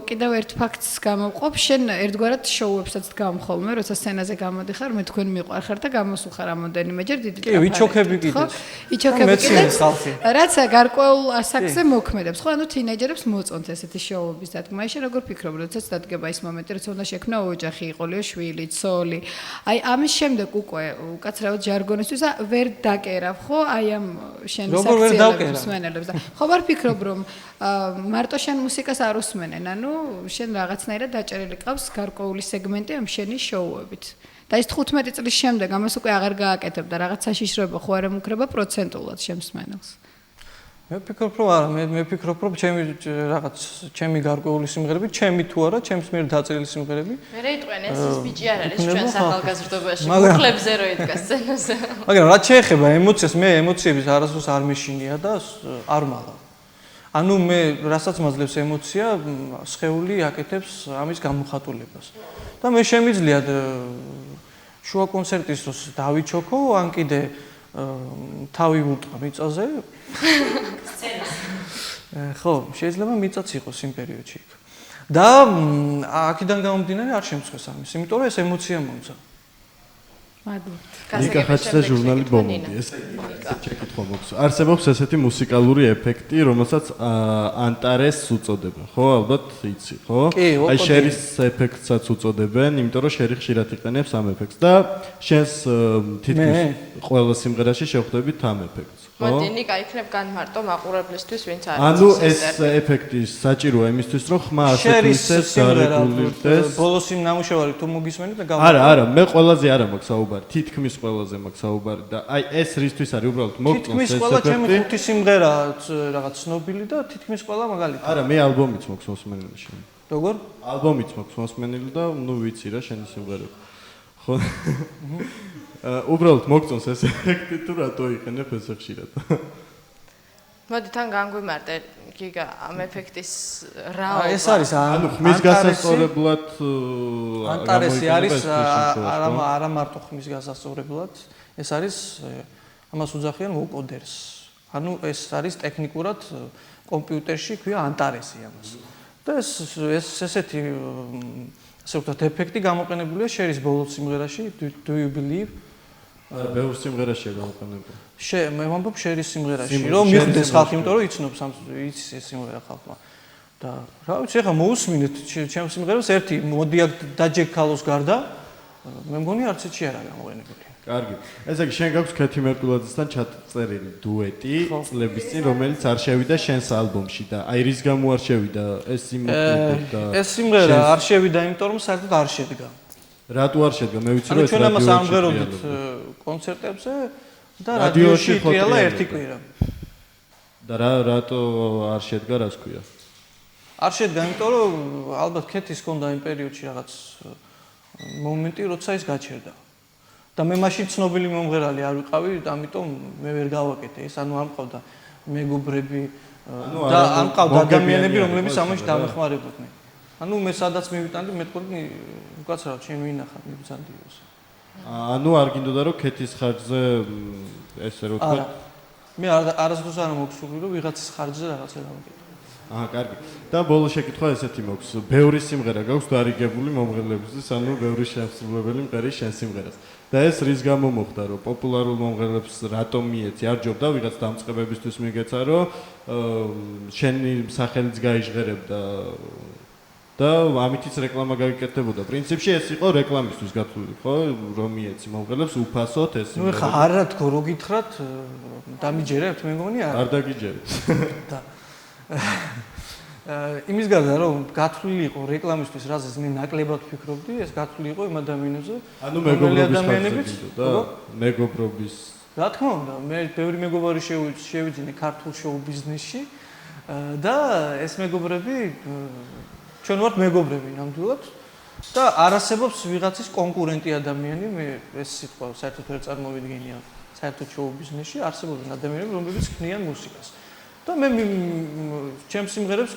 კიდევ ერთ ფაქტს გამოვყოფ, შენ ერთგვარად შოუებსაც დგამ ხოლმე, როცა სცენაზე გამოდიხარ, მე თქვენ მიყვარხარ და გამოსულხარ რამოდენიმეჯერ დიდი კი, ვიჩოქები კიდეც. იჩოქები კიდეც. რაც გარკვეულ ასაკზე მოქმედებს, ხო, ანუ თინეიჯერებს მოწონთ ესეთი შოუების დადგმა. აი შენ როგორ ფიქრობ, როდესაც დადგება ის მომენტი, როცა უნდა შექმნა ოჯახი, იყოლიო შვილი, ცოლი. აი ამის შემდეგ უკვე უკაცრავად ჟარგონისთვის ვერ დაკერავ, ხო? აი ამ შენ საქციელებს მსმენელებს და ხო ვარ ფიქრობ, რომ მარტო შენ მუსიკას არ უსმენენ, ანუ შენ რაღაცნაირად დაჭერილი ყავს გარკვეული სეგმენტი ამ შენი შოუებით. და ის 15 წლის შემდეგ ამას უკვე აღარ გააკეთებ და რაღაც საშიშროება ხო არ ემუქრება პროცენტულად შემსმენელს. მე ვფიქრობ, რომ არა, მე ვფიქრობ, რომ ჩემი გარკვეული სიმღერები, ჩემი თუ არა, ჩემს მიერ დაწერილი სიმღერები. მე რეიტყვენ ეს ბიჭი არ არის ჩვენს ახალგაზრდობაში, მუხლებზე რო იდგა სცენაზე. მაგრამ რაც შეეხება ემოციას, მე ემოციების არასდროს არ მეშინია და არ მაღალ. ანუ მე რასაც მაძლევს ემოცია, სხეული აკეთებს ამის გამოხატულებას. და მე შემიძლია შუა კონცერტის დროს დავიჩოქო, ან კიდე თავი ვუტყა მიწაზე. ხო, შეიძლება მიწაც იყოს იმ პერიოდში. და აქედან გამომდინარე არ შემწყვეს ამის, იმიტომ რომ ეს ემოცია მომცა. ნიკა ხაჩიძე ჟურნალი ბომონდი ეს შეკითხვა მოქვს. არსებობს ესეთი მუსიკალური ეფექტი, რომელსაც ანტარესს უწოდებენ, ხო? ალბათ იცი, ხო? აი შერის ეფექტსაც უწოდებენ, იმიტომ რომ შერი ხშირად იყენებს ამ ეფექტს და შენს თითქმის ყველა სიმღერაში შევხვდებით ამ ეფექტს. მოდი ნიკა იქნებ განმარტო მაყურებლისთვის ვინც არის. ანუ ეს ეფექტი საჭიროა იმისთვის, რომ ხმა ასე თვისეს გარეგულირდეს. ბოლოს იმ ნამუშევარი თუ მოგისმენთ და არა, მე ყველაზე არა მაქვს საუბარი, თითქმის ყველაზე მაქვს საუბარი და აი ეს რისთვის არის უბრალოდ მოგწონს ეს თითქმის ყველა ჩემი ხუთი სიმღერა რაღაც ცნობილი და თითქმის ყველა მაგალითად. არა, მე ალბომიც მაქვს მოსმენილი შენ. როგორ? ალბომიც მაქვს მოსმენილი და ნუ ვიცი რა შენი სიმღერები. ხო? უბრალოდ მოგწონს ეს ეფექტი თუ რატო იყენებ ეს ხშირად. მოდი თან განგვიმარტე გიგა ამ ეფექტის რაობა. ეს არის ანუ ხმის გასასწორებლად ანტარესი არის არა მარტო ხმის გასასწორებლად, ეს არის ამას უძახიან ვოკოდერს. ანუ ეს არის ტექნიკურად კომპიუტერში ქვია ანტარესი ამას. და ეს ესეთი ასე ვთქვათ ეფექტი გამოყენებულია შერის ბოლო სიმღერაში Do You Believe? ბევრ სიმღერაშია გამოყენებული. მე ვამბობ შერის სიმღერაში, რომ მიხვდეს ხალხი, იმიტომ რომ იცნობს იცის ეს სიმღერა ხალხმა. და რა ვიცი, ახლა მოусმინეთ ჩემს სიმღერას ერთი მოდი აქ დაჯექალოს გარდა, მე მგონი არც ეჩი არა გამოყენებული. კარგი. ესე იგი შენ გაქვს ქეთი მერკულაძესთან ჩაწერილი დუეტი წლების წინ, რომელიც არ შევიდა შენს ალბომში და აი რის გამო არ შევიდა ეს სიმღერა და ეს სიმღერა არ შევიდა, იმიტომ რომ საერთოდ არ შედგა. რატო არ შედგა? მე ვიცი რომ ეს რადიოში. ჩვენ ამას ამღერობდით კონცერტებზე და რადიოში ტრიალა ერთი კვირა. და რატო არ შედგა, რას ქვია? არ შედგა, იმიტომ რომ ალბათ ქეთის ჰქონდა იმ პერიოდში რაღაც მომენტი, როცა ის გაჩერდა. და მე მაშინ ცნობილი მომღერალი არ ვიყავი, ამიტომ მე ვერ გავაკეთე ეს, ანუ არ მყავდა მეგობრები და არ მყავდა ადამიანები, რომლებიც ამაში დამეხმარებოდნენ. ანუ მე სადაც მივიტანდი, მეთქონი უკაცრავად შენ ვინახარ, მიბრძანდიოს. ანუ არ გინდოდა რომ ქეთის ხარჯზე ესე რო თქვა? მე არასდროს არ მოგსურვი რომ ვიღაცის ხარჯზე რაღაცა დავაკეთო. კარგი. და ბოლო შეკითხვა ესეთი მოქვს. ბევრი სიმღერა გაქვს დარიგებული მომღერლებისთვის, ანუ ბევრი შემსრულებელი მყერი შენ სიმღერას. და ეს რის გამო მოხდა, რომ პოპულარულ მომღერლებს რატომ მიეცი? არ ჯობდა ვიღაც დამწყებებისთვის მიგეცა, რომ შენი სახელიც გაიჟღერებდა და ამითიც რეკლამა გაიკეთებოდა. პრინციპში ეს იყო რეკლამისთვის გათვლილი, ხო? რომ მიეცი მომღერლებს უფასოდ ეს სიმღერა. ნუ ხა არა თქო, რო გითხრათ, დამიჯერებთ, მე მგონი არა. არ დაგიჯერებთ. და იმის გარდა რომ გათვლილი იყო რეკლამისთვის, რაზეც მე ნაკლებად ვფიქრობდი, ეს გათვლილი იყო იმ ადამიანებზე, ანუ მეგობრობის და მეგობრობის. რა თქმა უნდა, მე ბევრი მეგობარი შევიძინე ქართულ შოუ ბიზნესში და ეს მეგობრები ჩვენ ვართ მეგობრები ნამდვილად და არ არსებობს ვიღაცის კონკურენტი ადამიანი, მე ეს სიტყვა საერთოდ ვერ წარმოვიდგენია საერთოდ შოუ ბიზნესში, არსებობენ ადამიანები, რომლებიც ქმნიან მუსიკას. და მე ჩემს სიმღერებს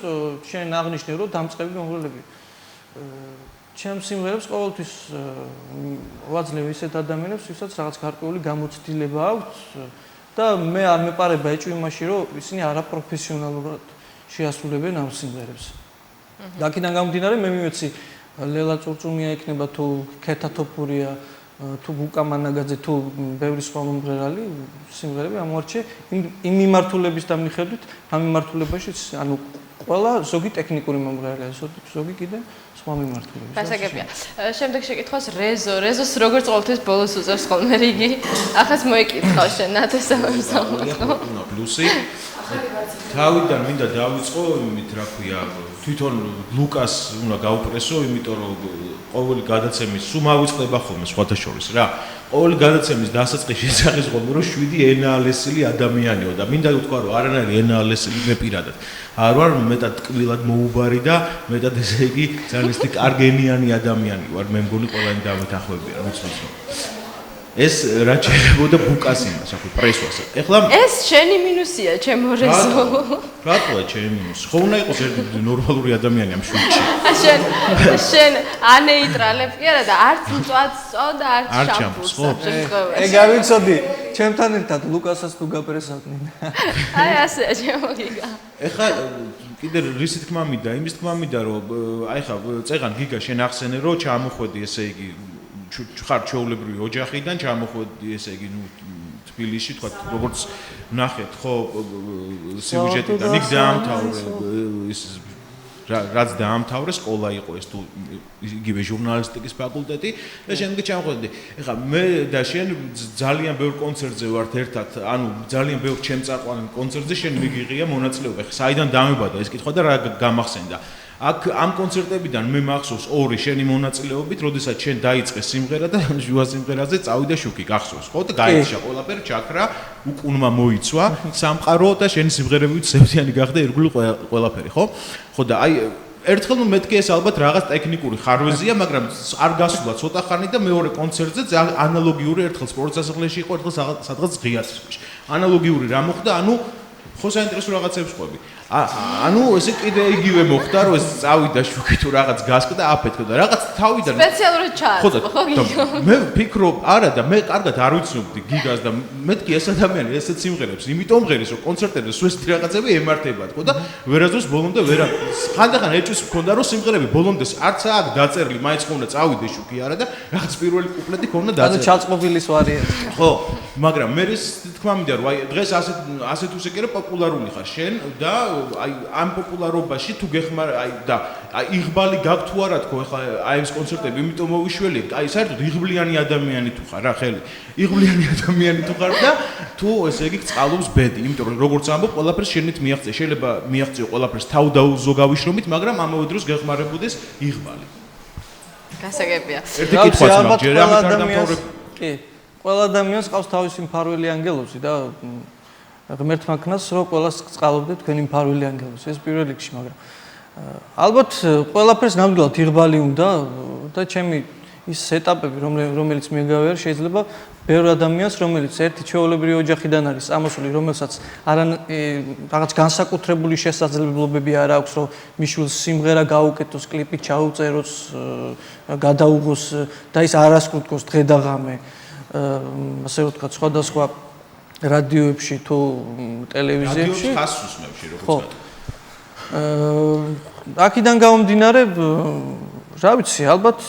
შენ აღნიშნე რომ დამწყები მომღერლები. ჩემს სიმღერებს ყოველთვის ვაძლევ ისეთ ადამიანებს, ვისაც რაღაც გარკვეული გამოცდილება აქვთ და მე არ მეპარება ეჭვი იმაში, რომ ისინი არაპროფესიონალურად შეასრულებენ ამ სიმღერებს. და აქედან გამომდინარე მე მიმეცი ლელა წურწუმია იქნება თუ ქეთა თოფურია თუ ბუკა მანაგაძე თუ ბევრი სხვა მომღერალი სიმღერები ამოარჩე იმ მიმართულების და მიხედვით ამ მიმართულებაშიც ანუ ყველა ზოგი ტექნიკური მომღერალია ზოგი კიდე სხვა მიმართულებით. გასაგებია. შემდეგ შეკითხვას რეზოს როგორც ყოველთვის ბოლოს უწევს ხოლმე რიგი. ახაც მოიკითხავ შენ ნათესავებსა. პლუსი თავიდან მინდა დავიწყო იმით რა ქვია თვითონ ლუკას უნდა გაუპრესო იმიტომ რომ ყოველი გადაცემის სულ მავიწყდება ხოლმე სხვათა შორის რა ყოველი გადაცემის დასაწყისში ესახიზღობ რომ 7 ენაალესილი ადამიანიო და მინდა ვთქვა რომ არანაირი ენაალესილი მე პირადად არ ვარ მეტად ტკბილად მოუბარი და მეტად ესე იგი ძალიან ისეთი კარგენიანი ადამიანი ვარ მე მგონი ყველანი დამეთახვებია რა ვიცი ეს რა შეიძლება ბუკას იმას აქვე პრესვას. ეხლა ეს შენი მინუსია, ჩემო რეზო. რატოა ჩემი მინუსი? ხო უნდა იყოს ერთი ნორმალური ადამიანი ამ შვიდში. შენ ანეიტრალებ კი არა და არც მწვადს წო და არც შამპურს. ეგ ავიცოდი, ჩემთან ერთად ლუკასაც თუ გაპრესავდნენ. აი ასე ჩემო გიგა. ეხლა კიდე რისი თქმა მინდა, იმის თქმა მინდა რომ აი ხა წეღან გიგა შენ ახსენე რომ ჩამოხვედი ესე იგი ხარ ჩვეულებრივი ოჯახიდან ჩამოხვედი ესე იგი ნუ თბილისში თქვა როგორც ნახეთ ხო სიუჟეტიდან იქ დაამთავრე ის რაც დაამთავრე სკოლა იყო ეს თუ იგივე ჟურნალისტიკის ფაკულტეტი და შემდეგ ჩამოხვედი ეხლა მე და შენ ძალიან ბევრ კონცერტზე ვართ ერთად ანუ ძალიან ბევრ ჩემ წაყვანილ კონცერტზე შენ მიგიღია მონაწილეობა ეხლა საიდან დამებადა ეს კითხვა და რა გამახსენდა აქ ამ კონცერტებიდან მე მახსოვს ორი შენი მონაწილეობით, როდესაც შენ დაიწყე სიმღერა და ჟუა სიმღერაზე წავიდა შუქი, გახსოვს, ხო? და გაიჩა ყველაფერი, ჩაქრა, უკუნმა მოიცვა, სამყარო და შენი სიმღერებივით სევდიანი გახდა ირგვლივ ყველაფერი, ხო? ხო და აი ერთხელ მეთქე ეს ალბათ რაღაც ტექნიკური ხარვეზია, მაგრამ არ გასულა ცოტა ხანი და მეორე კონცერტზე ანალოგიური ერთხელ სპორტ სასახლეში იყო, ერთხელ სადღაც ღია ციხეში. ანალოგიური რა მოხდა, ანუ ხო საინტერესო რაღაცებს ყვები. ანუ ესე კიდე იგივე მოხდა რომ ეს წავიდა შუქი თუ რაღაც გასკდა აფეთქდა და რაღაც თავიდან სპეციალურად ჩააწყო ხო გიგო მე ვფიქრობ არა და მე კარგად არ ვიცნობდი გიგას და მეთქი ეს ადამიანი ესეც სიმღერებს იმიტომ ღერის რომ კონცერტებზე სულ ესეთი რაღაცები ემართება თქო და ვერაზოს ბოლომდე ვერა ხანდახან ეჭვის მქონდა რომ სიმღერები ბოლომდეს არც აქ დაწერილი მაინც ხომ უნდა წავიდე შუქი არა და რაღაც პირველი კუპლეტი ხომ უნდა დაწერილი ანუ ჩაწყობილის ვარიანტი ხო მაგრამ მე ის თქმა მინდა რომ აი დღეს ასეთ უსეკე რომ პოპულარული ხარ შენ და აი ამ პოპულარობაში თუ გეხმარ აი და აი იღბალი გაქვს თუ არა თქო ეხლა აი ეს კონცერტები იმიტომ მოვიშველი აი საერთოდ იღბლიანი ადამიანი თუ ხარ რა ხელი იღბლიანი ადამიანი თუ ხარ და თუ ესე იგი წყალობს ბედი იმიტომ რომ როგორც ამბობ ყველაფერს შენით მიაღწე შეიძლება მიაღწიო ყველაფერს თავდაუზოგავიშრომით მაგრამ ამავე დროს გეხმარებოდეს იღბალი გასაგებია ერთი კითხვაც მაქვს ჯერ ამით არ დამთავრებ კი ყველა ადამიანს ყავს თავისი მფარველი ანგელოზი და ღმერთმა ქნას რომ ყველას წყალობდეთ თქვენი მფარველი ანგელოზი ეს პირველ რიგში მაგრამ ალბათ ყველაფერს ნამდვილად იღბალი უნდა და ჩემი ის ეტაპები რომელიც მე გავიარე შეიძლება ბევრ ადამიანს რომელიც ერთი ჩვეულებრივი ოჯახიდან არის ამოსული რომელსაც რაღაც განსაკუთრებული შესაძლებლობები არ აქვს რომ მიშვილს სიმღერა გაუკეთოს კლიპი ჩაუწეროს გადაუღოს და ის არასკრუტკოს დღე და ღამე ასე ვთქვათ სხვადასხვა რადიოებში თუ ტელევიზიებში რადიოებს ხასუსმებში როგორც აქედან გამომდინარე რა ვიცი ალბათ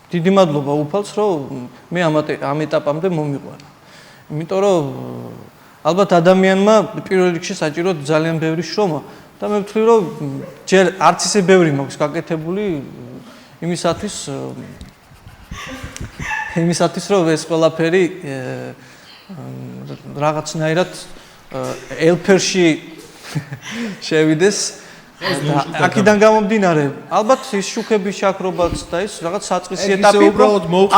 დიდი მადლობა უფალს რომ მე ამ ეტაპამდე მომიყვანა იმიტომ რომ ალბათ ადამიანმა პირველ რიგში საჭიროდ ძალიან ბევრი შრომა და მე ვთვლი რომ ჯერ არც ისე ბევრი მაქვს გაკეთებული იმისათვის რომ ეს ყველაფერი რაღაცნაირად ელფერში შევიდეს აქედან გამომდინარე ალბათ ის შუქების შაქრობაც და ის რაღაც საწყისი ეტაპი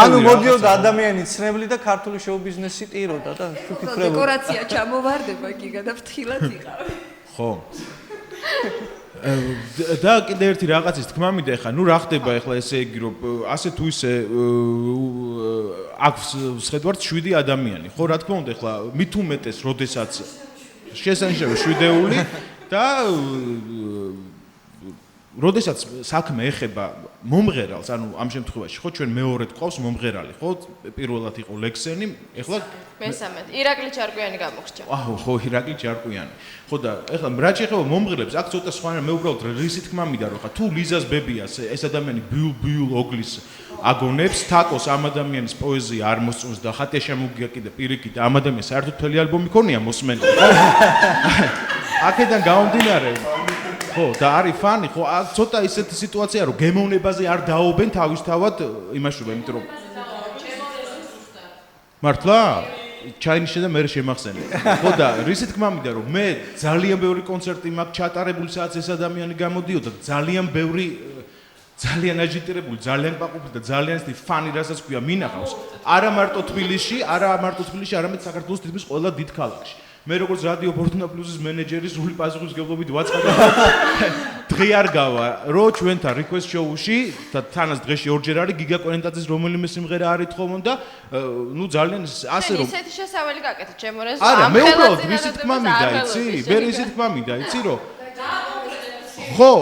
ანუ მოდიოდა ადამიანი ცნებლი და ქართული შოუ-ბიზნესი ტიროდა და შუქი ხრებოდა დეკორაცია ჩამოვარდება გიგა და ფრთხილად იყავი ხო და კიდე ერთი რაღაცის თქმა მინდა ეხლა ნუ რა ხდება ეხლა ესე იგი რომ ასე თუ ისე აქვს შეხედვართ 7 ადამიანი ხო რა თქმა უნდა ეხლა მით უმეტეს როდესაც შესანიშნავი 7-ეული და როდესაც საქმე ეხება მომღერალს, ანუ ამ შემთხვევაში ხო ჩვენ მეორედ ყავს მომღერალი, ხო? პირველად იყო ლექსენი, ეხლა მესამედ ირაკლი ჩარკვიანი გამოგრჩა. აჰო, ხო, ირაკლი ჩარკვიანი. ხო და ეხლა რა შეიძლება მომღერლებს, აქ ცოტა სხვანაირად მე უბრალოდ რისი თქმა მინდა რომ ხა თუ ლიზას ბებიას ეს ადამიანი ბიულ ოგლის აგონებს, თაკოს ამ ადამიანის პოეზია არ მოსწონს და ხატია შემოგია კიდე პირიქით ამ ადამიანს საერთოდ მთელი ალბომი ქონია მოსმენილი, ხო? აქედან გამომდინარე ხო და არის ფანი ხო ცოტა ისეთი სიტუაცია რომ გემოვნებაზე არ დაობენ თავისთავად იმაშობა იმიტომ რომ მართლა ჩაინიშნა და მე შემახსენე ხო და რისი თქმა მინდა რომ მე ძალიან ბევრი კონცერტი მაქვს ჩატარებული სადაც ეს ადამიანი გამოდიოდა ძალიან ბევრი ძალიან აჯიტირებული ძალიან პაყუპი და ძალიან ისეთი ფანი რასაც ქვია მინახავს არა მარტო თბილისში არამედ საქართველოს თითქმის ყველა დიდ ქალაქში მე როგორც რადიო ფორტუნა პლუსის მენეჯერი სრული პასუხისმგებლობით ვაწყდა დღე არ გავა რო ჩვენთან request show-ში და თანაც დღეში ორჯერ არის გიგა კვენეტაძის რომელიმე სიმღერა არის თხოვონ და ნუ ძალიან ასე რომ ისეთი შესავალი გაკეთე ჩემო რეზო არა მე უბრალოდ რისი თქმა მინდა იცი მე რისი თქმა მინდა იცი რომ ხო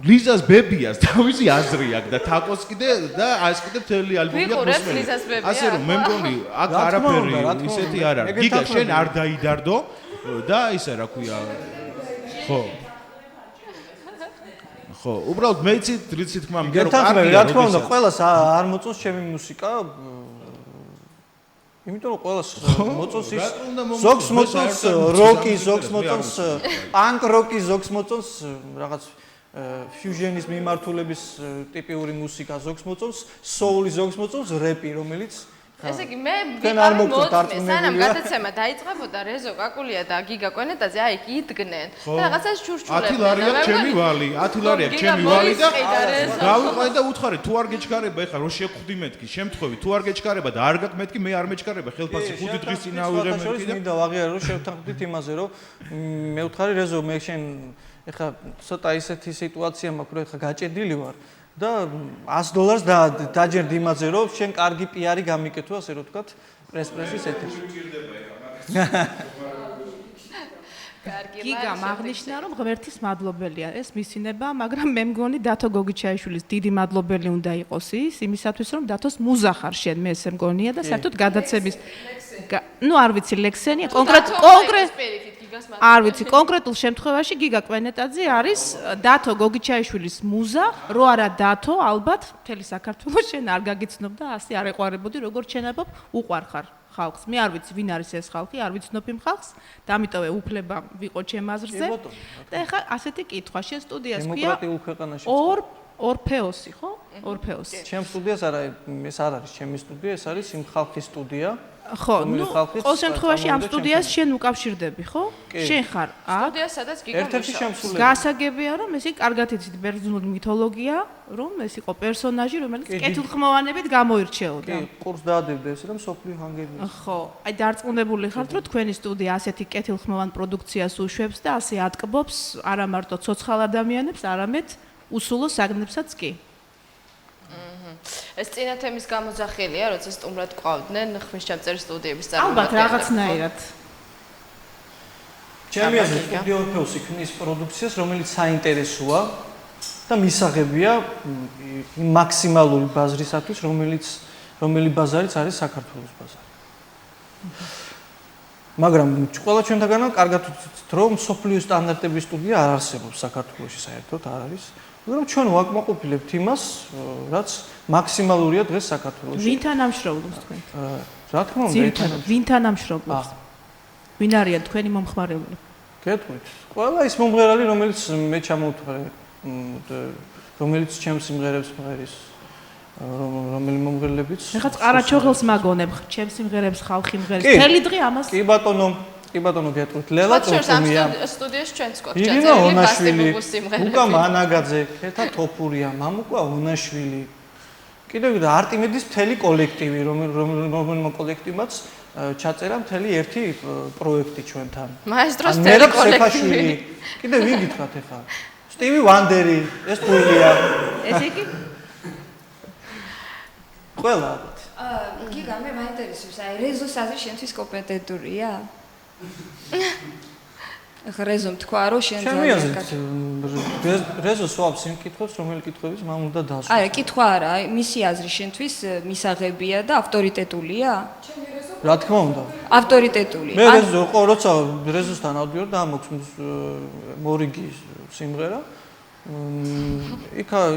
ლიზას ბებიას თავისი აზრი აქვს და თაკოს კიდე და ეს კიდე მთელი ალბომი აქვს ასე რომ მე მგონი აქ არაფერი ისეთი არ არის გიგა შენ არ დაიდარდო და ისე რა ქვია ხო უბრალოდ მე იცი რისი თქმა მინდა რომ კარგია რა თქმა უნდა ყველას არ მოწონს ჩემი მუსიკა იმიტომ რომ ყველას მოწონს ის ზოგს მოწონს როკი ზოგს მოწონს პანკ როკი ზოგს მოწონს რაღაც ფიუჟენის მიმართულების ტიპიური მუსიკა ზოგს მოწონს, soul-ი ზოგს მოწონს, რეპი, რომელიც ესე იგი მე ვიყავი სანამ გადაცემა დაიწყებოდა რეზო კაკულია და გიგა კვენეტაძე აი იქ იდგნენ და რაღაცას ჩურჩულებდნენ 10 ლარია ჩემი ვალი 10 ლარია ჩემი ვალი და გავიყვანი და უთხარი თუ არ გეჩქარება ეხლა რო შეგხვდი მეთქი შემთხვევით თუ არ გეჩქარება და არ გაქვს მეთქი მე არ მეჩქარება ხელფასი 5 დღის წინ ავიღე მეთქი და მინდა ვაღიარო რომ შევთანხმდით იმაზე რომ მე ვთხარი რეზო მე შენ ეხლა ცოტა ისეთი სიტუაცია მაქვს რომ ეხლა გაჭედილი ვარ და $100 დაჯერდი იმაზე რომ შენ კარგი პიარი გამიკეთო ასე რომ ვთქვათ პრესპრესის ეთერში გიგა მაგნიშნა რომ ღმერთის მადლობელია ეს მისინება მაგრამ მე მგონი დათო გოგიჩაიშვილის დიდი მადლობელი უნდა იყოს ის იმისათვის რომ დათოს მუზა ხარ შენ მე ესე მგონია და საერთოდ გადაცემის ნუ არ ვიცი ლექსენია არ ვიცი კონკრეტულ შემთხვევაში გიგა კვენეტაძე არის დათო გოგიჩაიშვილის მუზა რო არა დათო ალბათ მთელი საქართველოს შენ არ გაგიცნობ და ასე არ ეყვარებოდი როგორც შენაბობ უყვარ ხარ ხალხს მე არ ვიცი ვინ არის ეს ხალხი არ ვიცნობ იმ ხალხს და ამიტომ უფლება ვიყო ჩემ აზრზე და ეხლა ასეთი კითხვა შენ სტუდიას ქვია ორფეოსი ხო ორფეოსი ჩემ სტუდიას არა ეს არ არის ჩემი სტუდია ეს არის იმ ხალხის სტუდია ხო ნუ ყოველ შემთხვევაში ამ სტუდიას შენ უკავშირდები ხო შენ ხარ სტუდია სადაც გიგა მუშაობს გასაგებია რომ ესე კარგად იცით ბერძნული მითოლოგია რომ ეს იყო პერსონაჟი რომელიც კეთილხმოვანებით გამოირჩეოდა კი კურს დაადებდა ეს რომ სოფლიო ჰანგერია ხო აი დარწმუნებული ხართ რომ თქვენი სტუდია ასეთი კეთილხმოვან პროდუქციას უშვებს და ასე ატკბობს არა მარტო ცოცხალ ადამიანებს არამედ უსულო საგნებსაც კი ეს წინა თემის გამოძახილია, როცა სტუმრად ყავდნენ ხმისჩამწერი სტუდიების წარმომადგენლები. ალბათ რაღაცნაირად. ჩემი აზრით სტუდია ორფეოსი ქმნის პროდუქციას, რომელიც საინტერესოა და მისაღებია იმ მაქსიმალური ბაზრისათვის, რომელი ბაზარიც არის საქართველოს ბაზარი. მაგრამ ყველა ჩვენთაგანმა კარგად ვიცით, რომ სოფლიო სტანდარტების სტუდია არ არსებობს საქართველოში საერთოდ არ არის. მაგრამ ჩვენ ვაკმაყოფილებთ იმას, რაც მაქსიმალურია დღეს საქართველოში. ვინთან ამშრობლობს თქვენ? რა თქმა უნდა, ვინთან ამშრობლობს? ვინ არიან თქვენი მომხმარებლები? გეტყვით. ყველა ის მომღერალი, რომელიც მე ჩამოვთხრე, რომელიც ჩემს სიმღერებს მღერის, რომელი მომღერლებიც. ეხლა ყარაჩოღელს მაგონებ, ჩემს სიმღერებს ხალხი მღერის. მთელი დღე ამას. კი ბატონო გეტყვით. ლელა წოწმია. სტუდიაში ჩვენც გქონდა. ირინა ონაშვილი, უკა მანაგაძე, ქეთა თოფურია, მამუკა ონაშვილი. კიდევ არტიმედის მთელი კოლექტივი, რომელმა კოლექტივმაც ჩაწერა მთელი ერთი პროექტი ჩვენთან. მაესტროს მთელი კოლექტივი. კიდევ ვინ გითხრათ ეხლა? სტივი ვანდერი, ეს თუილია. ესე იგი ყველა. გიგა მე მაინტერესებს, აი რეზოს აზრი შენთვის კომპეტენტურია? ახლა რეზომ თქვა რომ შენ ჩემი აზრით რეზო სვავს იმ კითხვებს რომელი კითხვების მამ უნდა დასვა. არა, კითხვა არა, მისი აზრი შენთვის მისაღებია და ავტორიტეტულია? რა თქმა უნდა. ავტორიტეტული. მე როცა რეზოსთან ავდიოდი და მოქვს მორიგი სიმღერა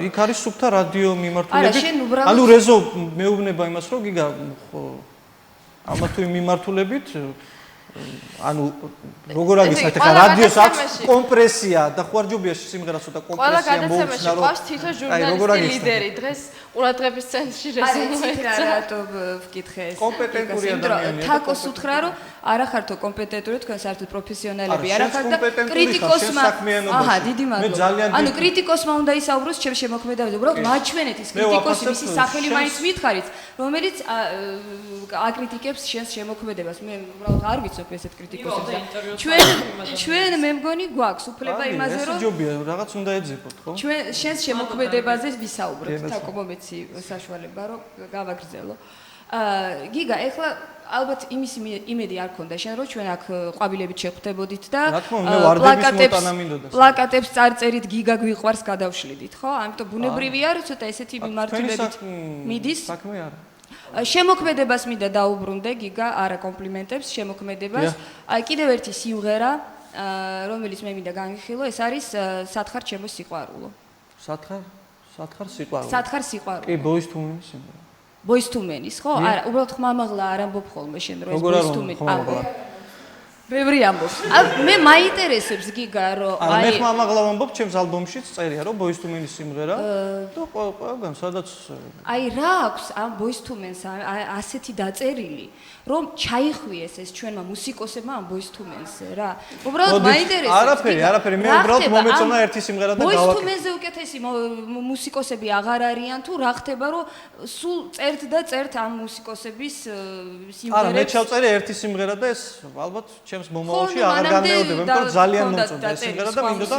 იქ არის სუფთა რადიო მიმართულებით. ანუ რეზო მეუბნება იმას რომ გიგა ამა თუ იმ მიმართულებით ანუ როგორ აგიცნათ ახლა რადიოს აქვს კომპრესია და ხوارჯობია სიმღერა ცოტა კომპრესია მოუწნა რომ ყავს თვითონ ჟურნალისტი ლიდერი დღეს ყურადღების ცენტრში რეზონუეცია. არა, რატო ვკითხე ეს? კომპეტენტური ადამიანია. თაკოს უთხრა რომ არა ხართო კომპეტენტური თქვენ საერთოდ პროფესიონალები არა ხართ და კრიტიკოსმა აჰა დიდი მადლობა. ანუ კრიტიკოსმა უნდა ისაუბროს ჩემ შემოქმედებაზე. უბრალოდ მაჩვენეთ ის კრიტიკოსი მისი სახელი მაინც მითხარით, რომელიც აკრიტიკებს შენს შემოქმედებას. მე უბრალოდ არ ვიცნობ ესეთ კრიტიკოსებს და ჩვენ მე მგონი გვაქვს უფლება იმაზე რომ ჯობია რაღაც უნდა ეძებოთ ხო? ჩვენ შენს შემოქმედებაზე ვისაუბროთ. თაკო მომეცი საშუალება რომ გავაგრძელო. გიგა, ეხლა ალბათ იმის იმედი არ ქონდა შენ რომ ჩვენ აქ ყვავილებით შეხვდებოდით და პლაკატებს წარწერით გიგა გვიყვარს გადავშლიდით, ხო? ამიტომ ბუნებრივია რომ ცოტა ესეთი მიმართულებით მიდის. საქმე არა. შემოქმედებას მინდა დაუბრუნდე გიგა, არა კომპლიმენტებს, შემოქმედებას. კიდევ ერთი სიმღერა, რომელიც მე მინდა განვიხილო, ეს არის სათხარ ჩემო სიყვარულო. სათხარ სიყვარულო. სათხარ სიყვარულო. კი, Boyz II Men-ის სიმღერა. Boyz II Men-ის, ხო? არა, უბრალოდ ხმამაღლა არ ამბობ ხოლმე შენ რომ ეს Boyz II Men. ბევრი ამბობს. მე მაინტერესებს გიგა რომ მე ხმამაღლა ვამბობ ჩემს ალბომშიც წერია რომ Boyz II Men-ის სიმღერა და ყველგან სადაც რა აქვს ამ Boyz II Men-ს ასეთი დაწერილი რომ ჩაიხვიეს ეს ჩვენმა მუსიკოსებმა ამ Boyz II Men-ზე რა. უბრალოდ მაინტერესებს. არაფერი, მე უბრალოდ მომეწონა ერთი სიმღერა და გავაკეთე. Boyz II Men-ზე უკეთესი მუსიკოსები აღარ არიან თუ რა ხდება რომ სულ წერთ და წერთ ამ მუსიკოსების სიმღერებს. არა, მე ჩავწერე ერთი სიმღერა და ეს ალბათ ჩემს მომავალში აღარ განმეორდება, იმიტომ რომ ძალიან მომწონდა ეს სიმღერა და მინდოდა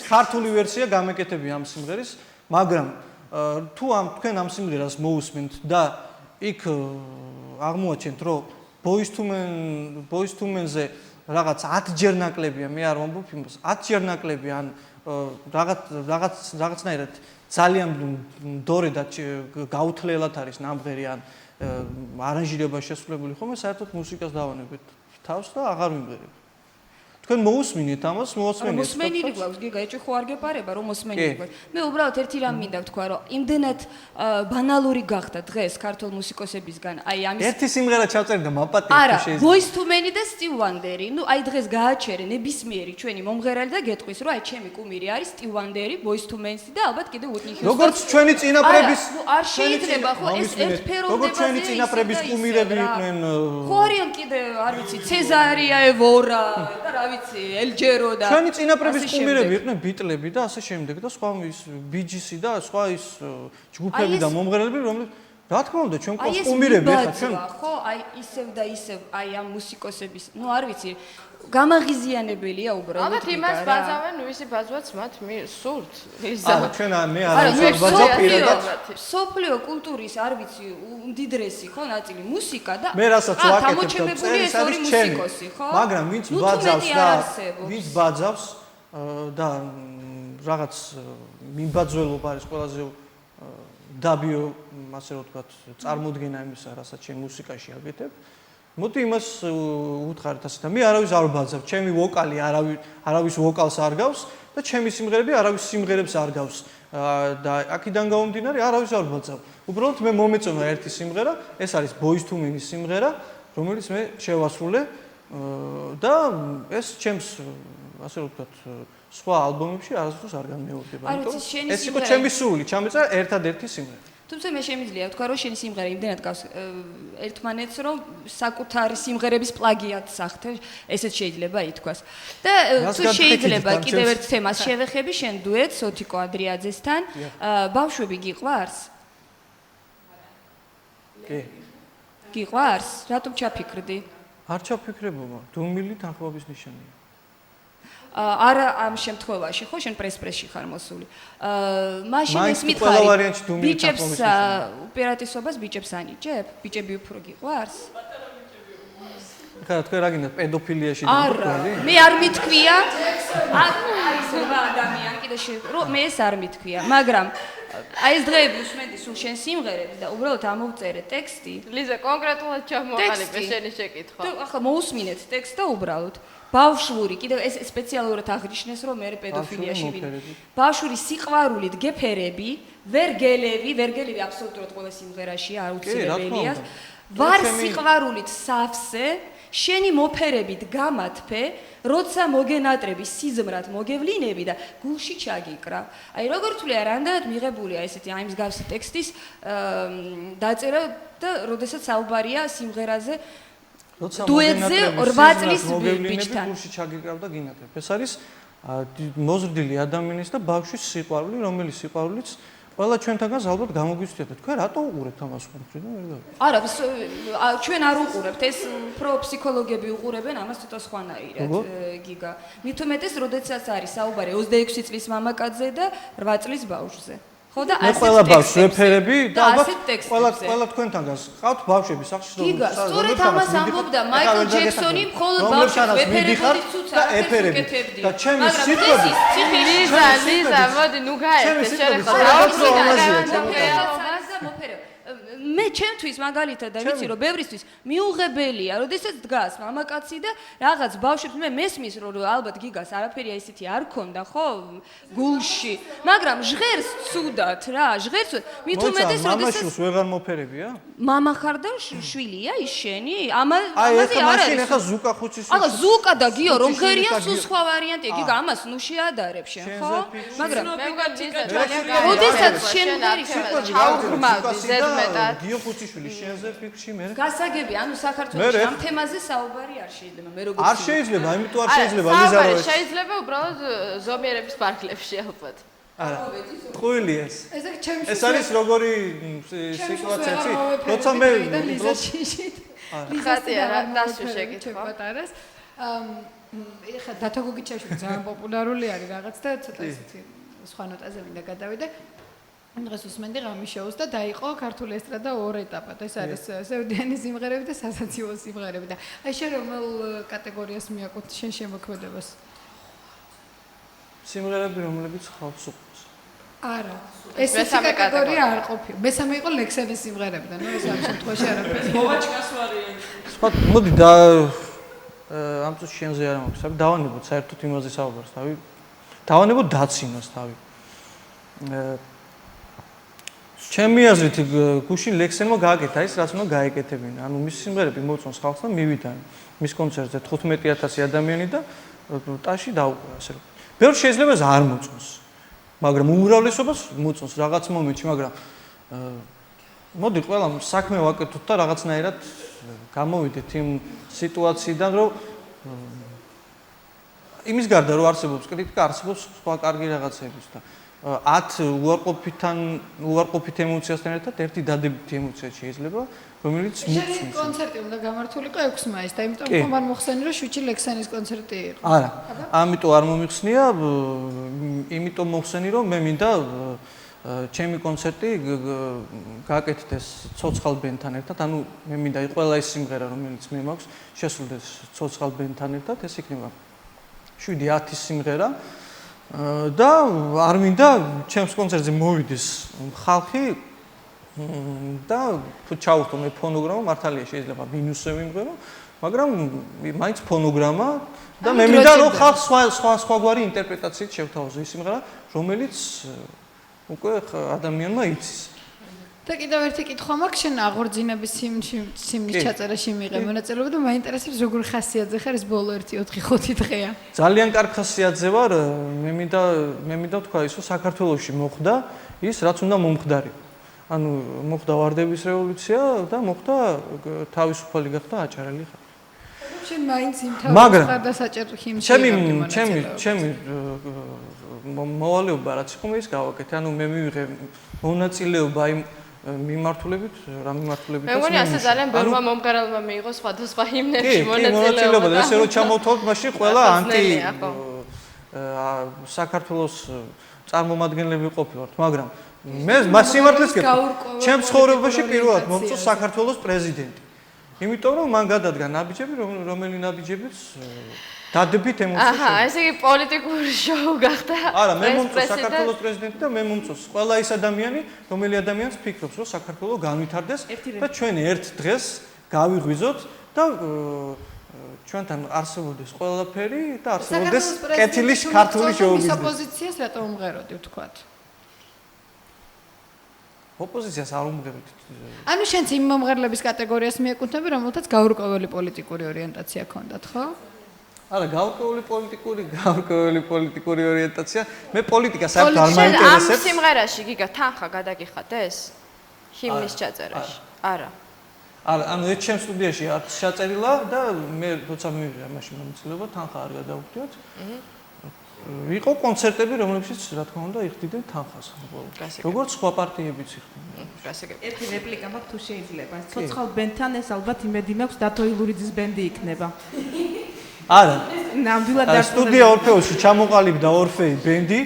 ქართული ვერსია გამეკეთები ამ სიმღერის, მაგრამ თუ თქვენ ამ სიმღერას მოусმენთ და იქ აღმოაჩენთ რომ Boyz II Men-ზე რაღაც 10 ჯერ ნაკლებია, მე არ ვამბობ იმას, 10 ჯერ ნაკლებია ან რაღაცნაირად ძალიან დორე და გაუთლელად არის ნამღერი ან არანჟირება შესრულებული ხომ, საერთოდ მუსიკას დავანებთ თავს და აღარ ვიმღერებ. თქვენ მოусმინეთ ამას, მოусმინეთ. მოსმენილი გვაქვს, გიგა, ეჭვი ხო არ გეპარება, რომ მოსმენილი გვაქვს. მე უბრალოდ ერთი რამ მინდა ვთქვა, რომ იმდენად ბანალური გახდა დღეს ქართულ მუსიკოსებისგან, აი ამის ერთი სიმღერა ჩავწერდი და მაპატიეთ არა, Boyz II Men და Stevie Wonder-ი, ნუ აი დღეს გააჩერე ნებისმიერი ჩვენი მომღერალი და გეტყვის, რომ აი ჩემი კუმირი არის Stevie Wonder-ი, Boyz II Men-ი და ალბათ კიდე Whitney Houston. როგორც ჩვენი წინაპრების არ შეიძლება ხო ეს ერთფეროვნებაზე. როგორც ჩვენი წინაპრების კუმირები იყვნენ. ხო არიან კიდე, არ ვიცი, ცეზარია ევორა და რა ვიცი, ელჯერო და ჩვენი წინაპრების კუმირები იყვნენ ბიტლები და ასე შემდეგ და სხვა ის ბიჯისი და სხვა ის ჯგუფები და მომღერლები რომლებიც რა თქმა უნდა ჩვენ ყავს კუმირები ახლა ჩვენ ხო აი ისევ და ისევ აი ამ მუსიკოსების ნუ არ ვიცი გამაღიზიანებელია უბრალოდ ალბათ იმას ბაძავენ ვისი ბაძვაც მათ სურთ არა ჩვენ მე არ ვიბაძავ პირადად სოფლიო კულტურის არ ვიცი უმდიდრესი ხო ნაწილი მუსიკა და მე რასაც ვაკეთებ ეს ორი მუსიკოსი ხო მაგრამ ვინც ბაძავს და ვინც ბაძავს და რაღაც მიმბაძველობა არის ყველაზე დაბიო ასე რომ ვთქვათ წარმოდგენა იმისა რასაც ჩემ მუსიკაში აკეთებ მოდი იმას უთხრათ ასე და მე არავის არ ვბაძავ ჩემი ვოკალი არავის ვოკალს არ გავს და ჩემი სიმღერები არავის სიმღერებს არ გავს და აქედან გამომდინარე არავის არ ვბაძავ უბრალოდ მე მომეწონა ერთი სიმღერა ეს არის Boyz II Men-ის სიმღერა რომელიც მე შევასრულე და ეს ჩემს ასე რომ ვთქვათ სხვა ალბომებში არასდროს არ განმეორდება იმიტომ ეს იყო ჩემი სული ჩამეწერა ერთადერთი სიმღერა თუმცა მე შემიძლია ვთქვა რომ შენი სიმღერა იმდენად გავს ერთმანეთს რომ საკუთარი სიმღერების პლაგიატს ახდე ესეც შეიძლება ითქვას და თუ შეიძლება კიდევ ერთ თემას შევეხები შენ დუეტს ოტიკო ადრიაძესთან ბავშვები გიყვარს კი გიყვარს რატომ ჩაფიქრდი არ ჩაფიქრებობა დუმილი თანხმობის ნიშანია არა ამ შემთხვევაში ხო შენ პრესში ხარ მოსული მაშინ ეს მითხარი ბიჭებს უპირატესობას ბიჭებს ანიჭებ ბიჭები უფრო გიყვარს ხა თქვენ რა გინდათ პედოფილიაში არა, მე არ მithქვია. აი ეს რა ადამიანი კიდე მე ეს არ მithქვია, მაგრამ აი ეს დღეები უსმენდი სულ შენ სიმღერებს და უბრალოდ ამოვწერე ტექსტი. ლიზა, კონკრეტულად ჩამოყალიბე შენი შეკითხვა. ახლა მოусმინეთ ტექსტს და უბრალოდ ბავშვური, კიდევ ეს სპეციალურად აღნიშნეს, რომ მე პედოფილიაში ვინ. ბავშვური სიყვარულით გეფერები, ვერ გელევი აბსოლუტურად ყველა სიმღერაშია, აუცილებელია. ვარ სიყვარულით სავსე, შენი მოფერებით გამათფე, როცა მოგენატრები სიზმრად მოგევლინები და გულში ჩაგიკრა. აი როგორ თვლია, რამდენად მიღებულია ესეთი აი მსგავსი ტექსტის დაწერა და როდესაც საუბარია სიმღერაზე დუეტზე 8 წლის ბიჭთან. გულში ჩაგიკრავდა გინატრებ. ეს არის მოზრდილი ადამიანის და ბავშვის სიყვარული, რომელიც სიყვარულიც ყველა ჩვენთანგანს ალბათ გამოგვიცდეთ და თქვენ რატო უყურებთ ამას ხომ? არა, ჩვენ არ უყურებთ, ეს პროფსიქოლოგები უყურებენ ამას ცოტა სხვანაირად, გიგა. მით უმეტეს, როდესაც არის საუბარი 26 წლის მამაკაცზე და 8 წლის ბავშვზე. ხო და ასეთ ყველა ბავშვს ვეფერები და ალბათ ყველა თქვენთანგანს ყავთ ბავშვები სახში რომ გიგა, სწორედ ამას ამბობდა მაიკლ ჯექსონი, მხოლოდ ბავშვებს ვეფერებოდი ცუცა და ეკეთებდი. და ჩემი სიტყვები ლიზა, მოდი ნუ გაერთე, შენ ხარ მე ჩემთვის მაგალითად და ვიცი რომ ბევრისთვის მიუღებელია, როდესაც დგას მამაკაცი და რაღაც ბავშვებს მე მესმის რომ ალბათ გიგას არაფერი ისეთი არ ქონდა, ხო? გულში, მაგრამ ჟღერს ცუდად რა, ჟღერს მით უმეტეს როდესაც მამაშვილს ვეღარ მოფერებია? მამა ხარ და შვილია ის შენი? ამაზე არ არის. ახლა ზუკა ხუცის. ახლა ზუკა და გიო რომ ღერია სულ სხვა ვარიანტია, გიგა ამას ნუ შეადარებ შენ, ხო? მაგრამ მე მგონი როდესაც შენ ღერი ჩაუღრმავდი ზედმეტად გიო ხუციშვილი შენზე ფიქრში მე გასაგები, ანუ საქართველოს ამ თემაზე საუბარი არ შეიძლება, მე როგორ არ შეიძლება, იმიტომ არ შეიძლება ლიზა რომ შეიძლება უბრალოდ ზომიერების პარკლებში ალბათ. არა. ხვილი ეს. ეს არის როგორი სიტუაციაც, როცა მე ხატია რა დასვი შეკითხვა. ეხლა დათო გოგიჩაშვილი ძალიან პოპულარული არის რაღაც და ცოტა ისეთი სხვა ნოტაზე მინდა გადავიდე. დღეს უსმენდი ღამის შოუს და დაიყო ქართული ესტრადა ორ ეტაპად. ეს არის სევდიანი სიმღერები და სასაცილო სიმღერები და აი შენ რომელ კატეგორიას მიაკუთვნ შენ შემოქმედებას? სიმღერები რომლებიც ხალხს უყვარს. არა. ეს კატეგორია არ ყოფილა. მესამე იყო ლექსენის სიმღერები და ნუ ეს ამ შემთხვევაში არაფერი. მოვაჭკას ვარიანტი. სხვა მოდი და ამ წუთში შენზე არ მაქვს. අපි დავანებოთ საერთოდ იმაზე საუბარს, თავი. დავანებოთ დაცინოს თავი. ჩემი აზრით გუშინ ლექსენმა გააკეთა ის რაც უნდა გაეკეთებინა. ანუ მის სიმღერები მოწონს ხალხს და მივიდა მის კონცერტზე 15000 ადამიანი და ტაში დაუყურა ასე რომ. ბევრს შეიძლება არ მოწონს. მაგრამ უმრავლესობას მოწონს რაღაც მომენტში, მაგრამ მოდი ყველა საქმე ვაკეთოთ და რაღაცნაირად გამოვიდეთ იმ სიტუაციიდან, რომ იმის გარდა რომ არსებობს კრიტიკა, არსებობს სხვა კარგი რაღაცებიც და 10 უარყოფით ემოციასთან ერთად ერთი დადებითი ემოცია შეიძლება, რომელიც მოწონს. კონცერტი უნდა გამართულიყო 6 მაისს და იმიტომ რომ არ მოხსენი რომ შუჩი ლექსენის კონცერტი იყო. არა, ამიტომ არ მომიხსნია, იმიტომ მოხსენი რომ მე მინდა ჩემი კონცერტი გააკეთდეს ცოცხალ ბენდთან ერთად, ანუ მე მინდა ყველა ეს სიმღერა რომელიც მე მაქვს შესრულდეს ცოცხალ ბენდთან ერთად, ეს იქნება 7-10 სიმღერა. და არ მინდა ჩემს კონცერტზე მოვიდეს ხალხი და ჩაუხტო მე ფონოგრამა, მართალია შეიძლება მინუსზე ვიმღერო, მაგრამ მაინც ფონოგრამა და მე მინდა რომ ხალხს სხვაგვარი ინტერპრეტაციით შევთავაზო ის სიმღერა, რომელიც უკვე ადამიანმა იცის. და კიდევ ერთი კითხვა მაქვს, შენ აღორძინების სიმნის ჩაწერაში მიიღე მონაწილეობა და მაინტერესებს როგორ ხასიათზე ხარ ეს ბოლო 1-4-5 დღეა. ძალიან კარგ ხასიათზე ვარ, მე მინდა თქვა ის რომ საქართველოში მოხდა ის რაც უნდა მომხდარიყო. ანუ მოხდა ვარდების რევოლუცია და მოხდა თავისუფალი გახდა აჭარელი ხალხი. შენ მაინც იმ თავის ხარ და საჭერ ხიმში. ჩემი მოვალეობა რაც იყო მე ის გავაკეთე. ანუ მე მივიღე მონაწილეობა იმ მიმართულებით, რა მიმართულებით მე მგონი ასე ძალიან ბევრმა მომღერალმა მიიღო სხვადასხვა ჰიმნებში მონაწილეობა და ესე რომ ჩამოვთვალოთ, მაშინ ყველა ანტი საქართველოს წარმომადგენლები ყოფილიყავთ, მაგრამ მე სიმართლეს გეტყვი, ჩემ ცხოვრებაში პირველად მომწონს საქართველოს პრეზიდენტი. იმიტომ რომ მან გადადგა ნაბიჯები, რომელი ნაბიჯებიც დადებით ემოციებს. აჰა, ესე იგი პოლიტიკური შოუ გახდა. არა, მე მომწონს საქართველოს პრეზიდენტი და მე მომწონს ყველა ის ადამიანი, რომელი ადამიანს ფიქრობს, რომ საქართველო განვითარდეს და ჩვენ ერთ დღეს გავიღვიძოთ და ჩვენთან არსებობდეს ყველაფერი და არსებობდეს კეთილი ქართული შოუ-ბიზნესი. ოპოზიციას რატო უმღეროდი ვთქვათ? ოპოზიციას არ უმღეროდი. ანუ შენც იმ მომღერლების კატეგორიას მიეკუთვნები, რომელთაც გაურკვეველი პოლიტიკური ორიენტაცია ჰქონდათ, ხო? არა, გაურკვეველი პოლიტიკური ორიენტაცია. მე პოლიტიკა საერთოდ არ მაინტერესებს. ამ სიმღერაში გიგა თანხა გადაგიხადეს? ჰიმნის ჩაწერაში. არა. არა, ანუ ეს ჩემ სტუდიაში არც ჩაწერილა და მე როცა მივიღე მაშინ მომცილება თანხა არ გადავხდიოთ. იყო კონცერტები, რომლებშიც რა თქმა უნდა იხდიდნენ თანხას. როგორც სხვა პარტიებიც იხდიდნენ. გასაგები. ერთი რეპლიკა მაქვს თუ შეიძლება. ცოცხალ ბენდთან ეს ალბათ იმედი მაქვს დათო ილურიძის ბენდი იქნება. არა. ნამდვილად სტუდია ორფეოსში ჩამოყალიბდა ორფეი ბენდი,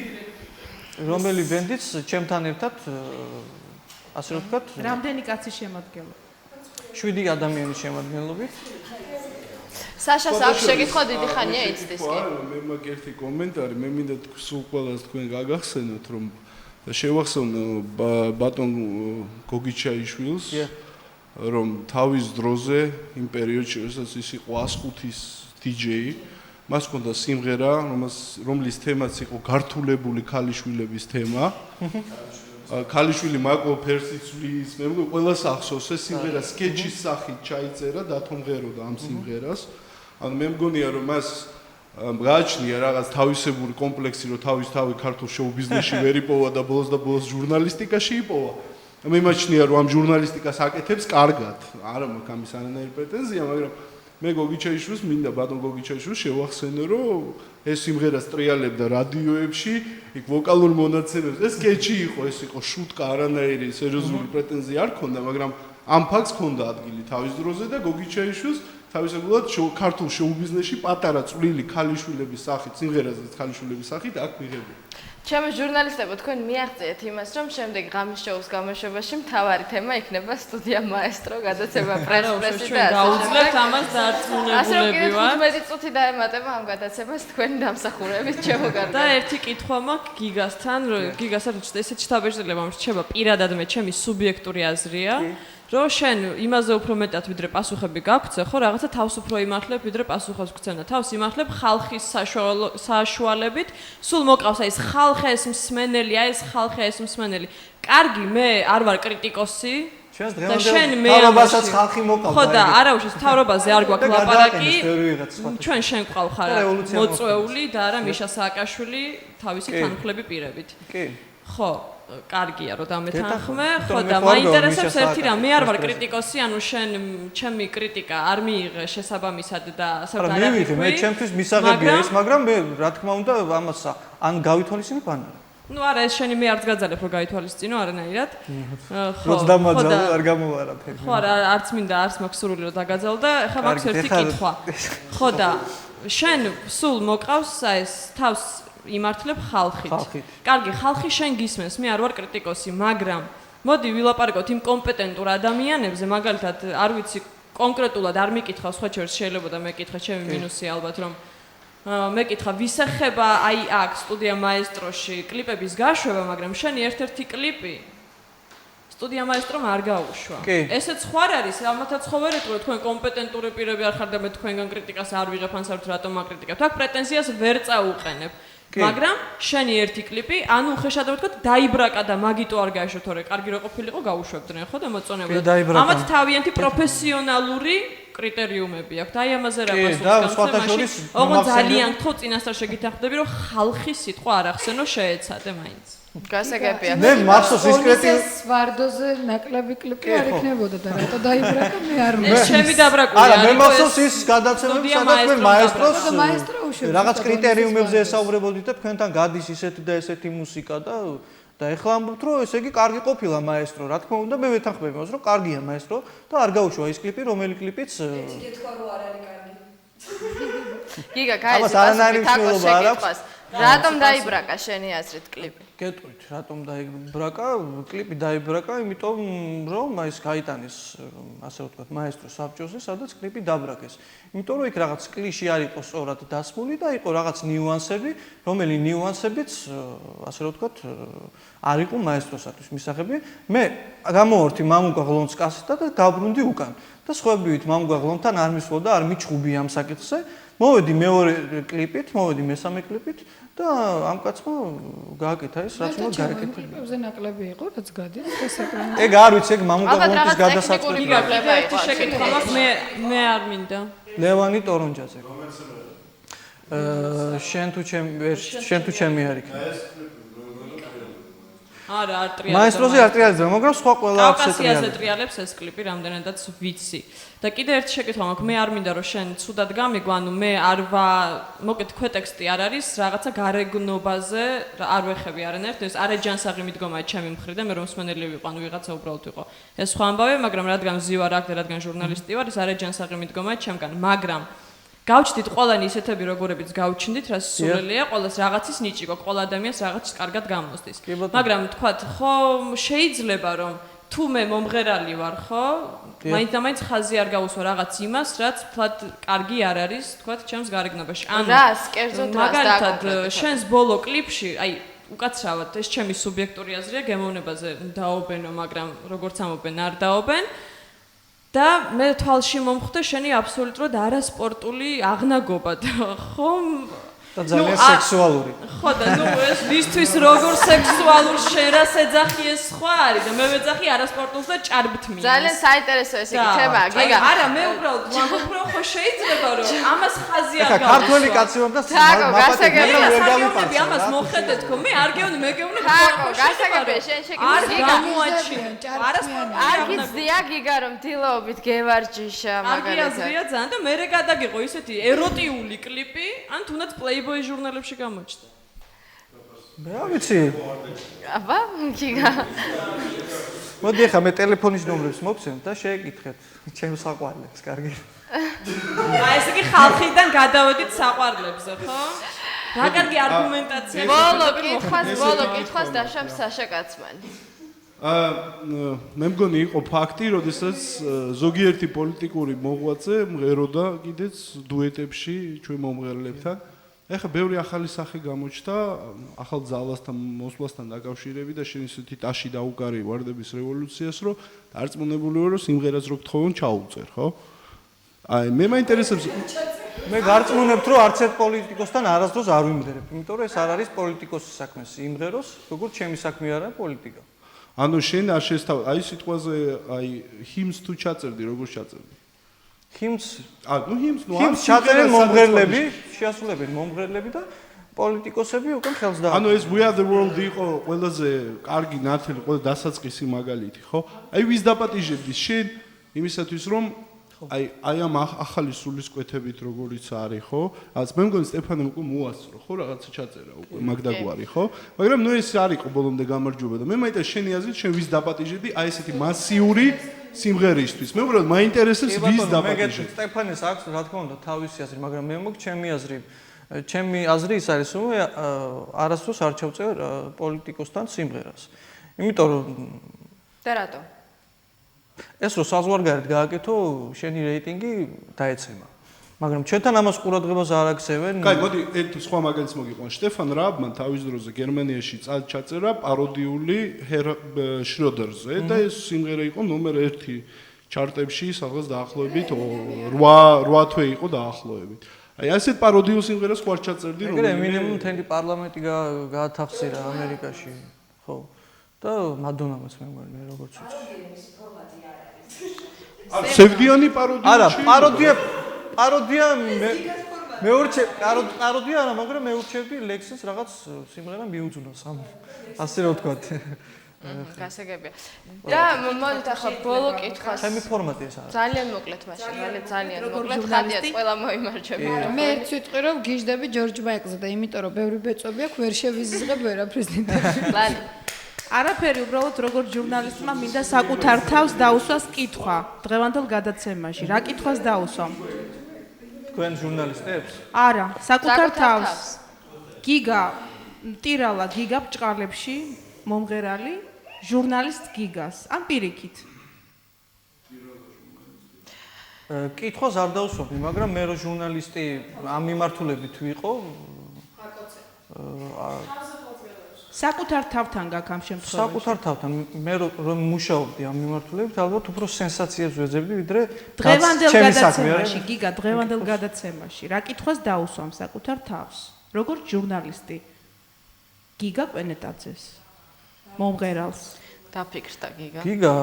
რომელი ბენდიც ჩემთან ერთად ასე რომ ვთქვათ, რამდენი კაცი შემოადგენლო? 7 ადამიანის შემადგენლობით. საშას აქვს შეკითხვა დიდი ხანია იცდის კი. მე მაქვს ერთი კომენტარი, მე მინდა სულ ყველას თქვენ გაგახსენოთ, რომ შევახსენო ბატონ გოგიჩაიშვილს, რომ თავის დროზე იმ პერიოდში, როდესაც ის იყო 105-ის DJ, მას ჰქონდა სიმღერა, რომლის თემაც იყო გართულებული ქალიშვილების თემა. ქალიშვილი მაკო ფერსიცვლის, მე მგონი ყველას ახსოვს ეს სიმღერა სკეჩის სახით ჩაიწერა, დათომღეროდა ამ სიმღერას. ანუ მე მგონია რომ მას გააჩნია რაღაც თავისებური კომპლექსი, რომ თავი ქართულ შოუ-ბიზნესში ვერ იპოვა და ბოლოს ჟურნალისტიკაში იპოვა. მე მაჩნია რომ ამ ჟურნალისტიკას აკეთებს კარგად. არა მაქვს ამის არანაირი პრეტენზია, მაგრამ მე გოგიჩაიშვილს მინდა ბატონ გოგიჩაიშვილს შევახსენო, რომ ეს სიმღერა სტრიალებდა რადიოებში, იქ ვოკალურ მონაცემებს. ეს სკეჩი იყო, ეს იყო შუტკა, არანაირი სერიოზული პრეტენზია არ ქონდა, მაგრამ ამ ფაქტს ქონდა ადგილი თავის დროზე და გოგიჩაიშვილს თავისებურად ქართულ შოუ-ბიზნესში პატარა წვლილი ქალიშვილების სახით, სიმღერაზეც ქალიშვილების სახით აქ მიღებული. ჩემო ჟურნალისტებო, თქვენ მიაღწიეთ იმას, რომ შემდეგ ღამის შოუს გამოშვებაში მთავარი თემა იქნება სტუდია მაესტრო, გადაცემა პრესპრესი და გაუძლებთ ამას დარწმუნებულები ასე რომ კიდევ ვარ. 15 წუთი დაემატება ამ გადაცემას თქვენი დამსახურებით, ჩემო გარდა. და ერთი კითხვა მაქვს გიგასთან, რომ გიგასაც ესეთ შთაბეჭდილება რჩება პირადად მე ჩემი სუბიექტური აზრია. რომ შენ იმაზე უფრო მეტად ვიდრე პასუხები გაგვცე, ხო, რაღაცა თავს უფრო იმართლებ, ვიდრე პასუხებს გვცემ და თავს იმართლებ ხალხის საშუალებით, სულ მოკავს აი ეს ხალხი ეს მსმენელი, აი ეს ხალხი ეს მსმენელი. კარგი, მე არ ვარ კრიტიკოსი. და შენ მე ამასაც ხალხი მოკავს. ხო და არა უშავს თავრობაზე არ გვაქვს ლაპარაკი. ჩვენ შენ ყავ ხარ მოწვეული და არა მიშა სააკაშვილი თავისი თანხლები პირებით. კი. ხო. კარგია რომ დამეთანხმე, ხო და მაინტერესებს ერთი რამ, მე არ ვარ კრიტიკოსი, ანუ შენ ჩემი კრიტიკა არ მიიღე შესაბამისად და ასე არა მივიღე, მე ჩემთვის მისაღებია ეს, მაგრამ მე რა თქმა უნდა ამას ან გავითვალისწინებ ან არა. ნუ არა, ეს შენი მე არ გძალებ რომ გაითვალისწინო არანაირად. ხო და არ გამოვარაფერი. ხო არა, არც მინდა, არც მაქვს სურვილი რომ დაგაძალო და ეხლა მაქვს ერთი კითხვა. ხო და შენ სულ მოკავს ეს თავს იმართლებ ხალხით. კარგი, ხალხი შენ გისმენს, მე არ ვარ კრიტიკოსი, მაგრამ მოდი ვილაპარაკოთ იმ კომპეტენტურ ადამიანებზე, მაგალითად, არ ვიცი, კონკრეტულად არ მიკითხავს, სხვა შორის შეიძლება და მეკითხა, ჩემი მინუსი ალბათ, რომ მეკითხა, ვის ეხება აი აქ სტუდია მაესტროში კლიპების გაშვება, მაგრამ შენი ერთ-ერთი კლიპი სტუდია მაესტრომ არ გაუშვა. ესეც ხო არ არის, ამათაც ხო ვერ ეტყობთ, თქვენ კომპეტენტური პირები არ ხართ და მე თქვენგან კრიტიკას არ ვიღებ, ან საერთოდ რატომ აკრიტიკებთ. აქ პრეტენზიას ვერ წაუყენებ. მაგრამ შენი ერთი კლიპი, ანუ უხეშად ვთქვათ, დაიბრაკა და მაგიტო არ გაეშვა, თორე კარგი რო ყოფილიყო, გაუშვებდნენ, ხო და მოწონებოდა. ამათ თავიანთი პროფესიონალური კრიტერიუმები აქვს. აი ამაზე რა პასუხს ოღონდ ძალიან ხო წინასწარ შეგითანხმდები, რომ ხალხის სიტყვა არ ახსენო, შეეცადე მაინც. გასაგებია. მე მახსოვს ის კრიტერიუმი ვარდოზე ნაკლები კლიპი არ იქნებოდა და რატო დაიბრაκα მე არ მე ჩემი დაბრაკული არა მე მახსოვს ის გადაცემები სადაც მე მაესტროს რაღაც კრიტერიუმებზე ესაუბრებოდით და თქვენთან გადის ისეთი და ესეთი მუსიკა და ეხლა ამბობთ რომ ესე იგი კარგი ყოფილა მაესტრო რა თქმა უნდა მე ვეთანხმები მას რომ კარგია მაესტრო და არ გაუშვა ის კლიპი რომელი კლიპიც ეცი გეთქვა რომ არ არის კარგი გიგა გაიძი პასუხი თაკოს შეკითხვას რატომ დაიბრაκα შენი აზრით კლიპი გეტყვით, რატომ დაიბრაკა, კლიპი დაიბრაკა, იმიტომ რომ ეს გაიტანეს, ასე ვთქვათ, მაესტრო საბჭოზე, სადაც კლიპი დაბრაკეს. იმიტომ რომ იქ რაღაც კლიში არ იყო სწორად დასმული და იყო რაღაც ნიუანსები, რომელი ნიუანსებიც, ასე ვთქვათ, არ იყო მაესტროსათვის მისაღები. მე გამოვარდი მამუკა ღლონს კასეტა და დაბრუნდი უკან. და სხვებივით მამუკა ღლონთან არ მისვლა და არ მიჩხუბი ამ საკითხზე. მოვედი მეორე კლიპით, მოვედი მესამე კლიპით და ამ კაცმა გააკეთა ეს, რაც უნდა გააკეთა. კლიპებზე ნაკლები იყო, რაც გადადის დასაკრანო. ეგ არ ვიცი, ეგ მამუკა ღლონის გადასაწყვეტი. ერთი შეკითხვა მაქვს, მე არ მინდა. ლევანი ტორონჯაძე. შენ თუ ჩემი არ იქნება. არა, არ ტრიალებს. მაესტროზე არ ტრიალებს, მაგრამ სხვა ყველა კავკასიაზე ტრიალებს ეს კლიპი, რამდენადაც ვიცი. და კიდე ერთი შეკითხვა მაქვს, მე არ მინდა რომ შენ ცუდად გამიგო, ანუ მე არ მოკეთ ქვეტექსტი არ არის, რაღაცა გარეგნობაზე არ ვეხები არანაირად, ეს არეჯანსაღი მიდგომაა ჩემი მხრიდან, მე რომ მსმენელი ვიყო, ანუ ვიღაცა უბრალოდ ვიყო. ეს სხვა ამბავია, მაგრამ რადგან მზივარ აქ და რადგან ჟურნალისტი ვარ, ეს არეჯანსაღი მიდგომაა ჩემგან, მაგრამ გავჩდით ყველანი ისეთები როგორებიც გავჩნდით, რა სულელია, ყოველს რაღაცის ნიჭი გვაქვს, ყველა ადამიანს რაღაცის კარგად გამოსდის. მაგრამ თქვათ, ხო, შეიძლება რომ თუ მე მომღერალი ვარ, ხო? მაინც ხაზი არ გაუსვა რაღაც იმას, რაც თლად კარგი არ არის, თქვათ, ჩემს გარეგნობაში. ანუ რას, კერძოდ რას მაგალითად, შენს ბოლო კლიპში, აი, უკაცრავად, ეს ჩემი სუბიექტური აზრია, გემოვნებაზე დაობენო, მაგრამ როგორც ამობენ, არ დაობენ. და მე თვალში მომხვდა შენი აბსოლუტურად არასპორტული აღნაგობა და ხომ და ძალიან სექსუალური. ხო და ეს ვისთვის როგორ სექსუალურ შენ რას ეძახი ეს სხვა არის და მე ვეძახი არასპორტულს და ჭარბთმიანს. ძალიან საინტერესო ეს იგი თემა, გიგა. არა, მე უბრალოდ ვამბობ რომ ხო შეიძლება რომ ამას ხაზი არ გავა. ქართველი კაცი უნდა მაგალითად ამას მოხედეთ ხო მე არ გეუბნები, მე გეუბნები ხო გასაგებია შენ შეგიძლია არ გამოაჩინე. არასპორტული არ გიცდია გიგა რომ დილაობით გევარჯიშა მაგალითად. აგიაზრია ძალიან და მე გადაგიყო ისეთი ეროტიული კლიპი, ან თუნდაც Playboy ჟურნალებში გამოჩნდა. მე არ ვიცი. აბა, გიგა. მოდი ახლა მე ტელეფონის ნომრებს მოგცემ და შეეკითხეთ ჩემს საყვარლებს, კარგი? აი ესე იგი ხალხიდან გადავედით საყვარლებზე, ხო? რა კარგი არგუმენტაცია. ბოლო კითხვას დაშამ საშა კაცმანი. მე მგონი იყო ფაქტი, როდესაც ზოგიერთი პოლიტიკური მოღვაწე მღეროდა კიდეც დუეტებში ჩვენ მომღერლებთან. ეხლა ბევრი ახალი სახე გამოჩნდა ახალ ძალასთან მოსვლასთან დაკავშირებით და შენ ისეთი ტაში დაუკარი ვარდების რევოლუციას, რომ დარწმუნებული ვარ, რომ სიმღერას რო გთხოვონ ჩაუწერ, ხო? აი მე მაინტერესებს მე გარწმუნებთ, რომ არც ერთ პოლიტიკოსთან არასდროს არ ვიმღერებ, იმიტომ რომ ეს არ არის პოლიტიკოსის საქმე, სიმღეროს, როგორც ჩემი საქმე არა პოლიტიკა. ანუ შენ არ შესთავ, აი სიტყვაზე, აი ჰიმს თუ ჩაწერდი, როგორ ჩაწერდი? ჰიმს ჰიმს ჩაწერენ მომღერლები, შეასრულებენ მომღერლები და პოლიტიკოსები უკან ხელს დააყენენ. ანუ ეს We Are the World იყო ყველაზე კარგი ნათელი, ყველა დასაწყისი მაგალითი, ხო? აი ვის დაპატიჟებდი შენ იმისათვის რომ აი ამ ახალი სულისკვეთებით როგორიც არის, ხო? რაც მე მგონი სტეფანემ უკვე მოასწრო, ხო, რაღაცა ჩაწერა უკვე მაგდაგვარი, ხო? მაგრამ ნუ ეს არ იყო ბოლომდე გამარჯვება და მე მაინტერესებს შენი აზრით, შენ ვის დაპატიჟებდი აი ესეთი მასიური სიმღერისთვის. მე უბრალოდ მაინტერესებს ვის დაპატიჟებდი. სტეფანეს აქვს რა თქმა უნდა თავისი აზრი, მაგრამ მე მოგ ჩემი აზრი. ჩემი აზრი ის არის, რომ არასდროს არ ჩავწერ პოლიტიკოსთან სიმღერას. იმიტომ რომ და რატო? ეს რო საზღვარგარეთ გააკეთო, შენი რეიტინგი დაეცემა. მაგრამ ჩვენთან ამას ყურადღებას არ აქცევენ. კაი, მოდი ერთი სხვა მაგალითს მოგიყვან. შტეფან რაბმან თავის დროზე გერმანიაში ჩაწერა პაროდიული შროდერზე და ეს სიმღერა იყო ნომერ 1 ჩარტებში, სადღაც დაახლოებით 8 თვე იყო დაახლოებით. აი ასეთ პაროდიულ სიმღერას ხوار ჩაწერდი რომ ემინემ მთელი პარლამენტი გაათავსირა ამერიკაში, ხო? და მადონამაც მე მგონი მე როგორც ვიცი. სევდიანი პაროდია? არა, პაროდია პაროდია არა, მაგრამ მე ურჩევდი ლექსის რაღაც სიმღერა მიუძვნოს ამ ასე რა ვთქვათ. გასაგებია. და მოდით ახლა ბოლო კითხვას. ჩემი ფორმატი ეს არის. ძალიან მოკლედ მაშინ, ძალიან მოკლედ ხადიათ ყველა მოიმარჯვება. მე ერთ სიტყვი რომ გიждები ჯორჯ მაიკლზე და იმიტომ რომ ბევრი ბეწვები აქვს, ვერ შევიზღებ ვერაფრის დინაში. ლალი. არაფერი, უბრალოდ როგორც ჟურნალისტმა მინდა საკუთარ თავს დაუსვას კითხვა დღევანდელ გადაცემაში. რა კითხვას დაუსვამ? თქვენ ჟურნალისტებს? არა, საკუთარ თავს. გიგა, ტირალა გიგა ბჭყალებში მომღერალი ჟურნალისტ გიგას ან პირიქით კითხვას არ დავსვამდი, მაგრამ მე რო ჟურნალისტი ამ მიმართულებით ვიყო, საკუთარ თავთან გაქვს ამ შემთხვევაში. საკუთარ თავთან მე რომ მუშაობდი ამ მიმართულებით, ალბათ უფრო სენსაციებს ვეძებდი, ვიდრე დღევანდელ გადაცემაში, გიგა, დღევანდელ გადაცემაში, რა კითხვას დაუსვამ საკუთარ თავს, როგორც ჟურნალისტი. გიგა კვენეტაძეს, მომღერალს. დაფიქრდა გიგა. გიგა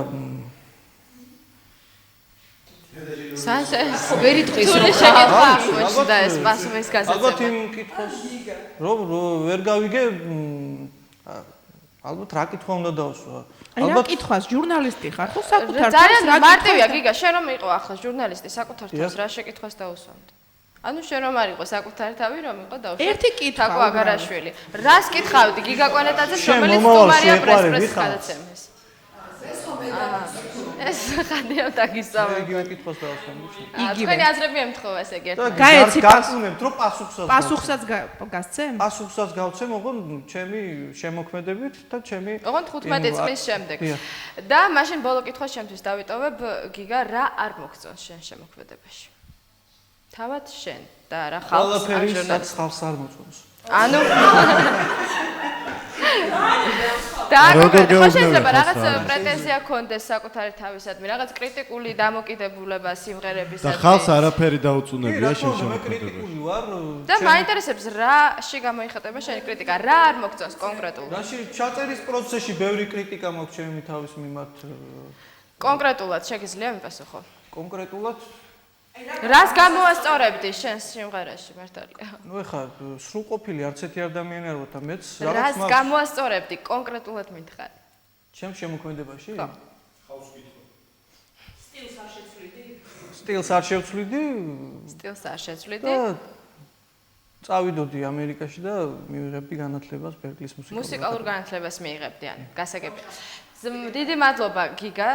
სანსეს ვერიტყვის რომ შეგეთქვა და ეს პასუხის გასაცემა. ალბათ იმ კითხვას რომ ვერ გავიგე ალბათ რა კითხვა უნდა დავსვა. ალბათ კითხვას ჟურნალისტი ხარ ხო საკუთარ თავს ძალიან მარტივია გიგა, შენ რომ იყო ახლა ჟურნალისტი საკუთარ თავს რა შეკითხვას დაუსვამდი? ანუ შენ რომ არ იყო საკუთარ თავი რომ იყო დაუშვი. ერთი კითხვა თაკო აგარაშვილი. რას კითხავდი გიგა კვანეტაძეს რომელიც სტუმარია პრესპრესის გადაცემის? ეს ხადია დაგისწავე. იგივე კითხვას დავსვამდი. თქვენი აზრები ემთხოვა ესე იგი. გაეცი გასწუნებთ რომ პასუხსაც გასცემ? პასუხსაც გავცემ, ოღონ ჩემი შემოქმედებით და ჩემი ოღონ 15 წლის შემდეგ. და მაშინ ბოლო კითხვა შემთვის დავიტოვებ გიგა რა არ მოგწონს შენ შემოქმედებაში? თავად შენ და რა ხალხს ყველაფერი რაც ხალხს არ მოწონს. ანუ და შეიძლება რაღაც პრეტენზია ქონდეს საკუთარი თავისადმი, რაღაც კრიტიკული დამოკიდებულება სიმღერებისადმი. და ხალხს არაფერი დაუწუნებია შენ შემოქმედებაში. და მაინტერესებს რაში გამოიხატება შენი კრიტიკა, რა არ მოგწონს კონკრეტულად? რაში ჩაწერის პროცესში ბევრი კრიტიკა მაქვს ჩემი თავის მიმართ. კონკრეტულად შეგიძლია მიპასუხო? კონკრეტულად რას გამოასწორებდი შენ სიმღერაში მართალია? ნუ ეხლა სრულყოფილი არც ერთი ადამიანი არ ვარ და მეც რას გამოასწორებდი კონკრეტულად მითხარ? ჩემს შემოქმედებაში? ხო. ხავს კითხვა. სტილს არ შეცვლიდი? სტილს არ შევცვლიდი? სტილს არ შეცვლიდი? და წავიდოდი ამერიკაში და მივიღებდი განათლებას ბერკლის მუსიკალურ განათლებას მიიღებდი, ან გასაგები. დიდი მადლობა გიგა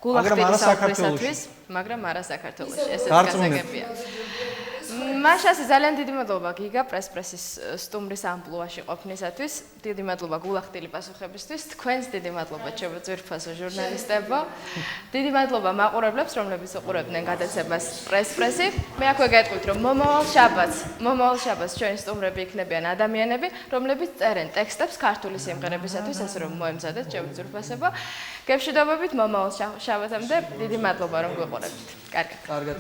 გულახდილის საუბრისათვის, მაგრამ არა საქართველოში, ესეც გასაგებია. მაშასი ძალიან დიდი მადლობა გიგა პრესპრესის სტუმრის ამპლუაში ყოფნისათვის. დიდი მადლობა გულახდილი პასუხებისთვის. თქვენს დიდი მადლობა ჩემო ძვირფასო ჟურნალისტებო. დიდი მადლობა მაყურებლებს, რომლებიც უყურებდნენ გადაცემას პრესპრესი. მე აქვე გეტყვით, რომ მომავალ შაბათს ჩვენი სტუმრები იქნებიან ადამიანები, რომლებიც წერენ ტექსტებს ქართული სიმღერებისათვის, ასე რომ მოემზადეთ ჩემო ძვირფასებო. გემშვიდობებით მომავალ შაბათამდე. დიდი მადლობა რომ გვიყურებთ. კარგად. კარგად.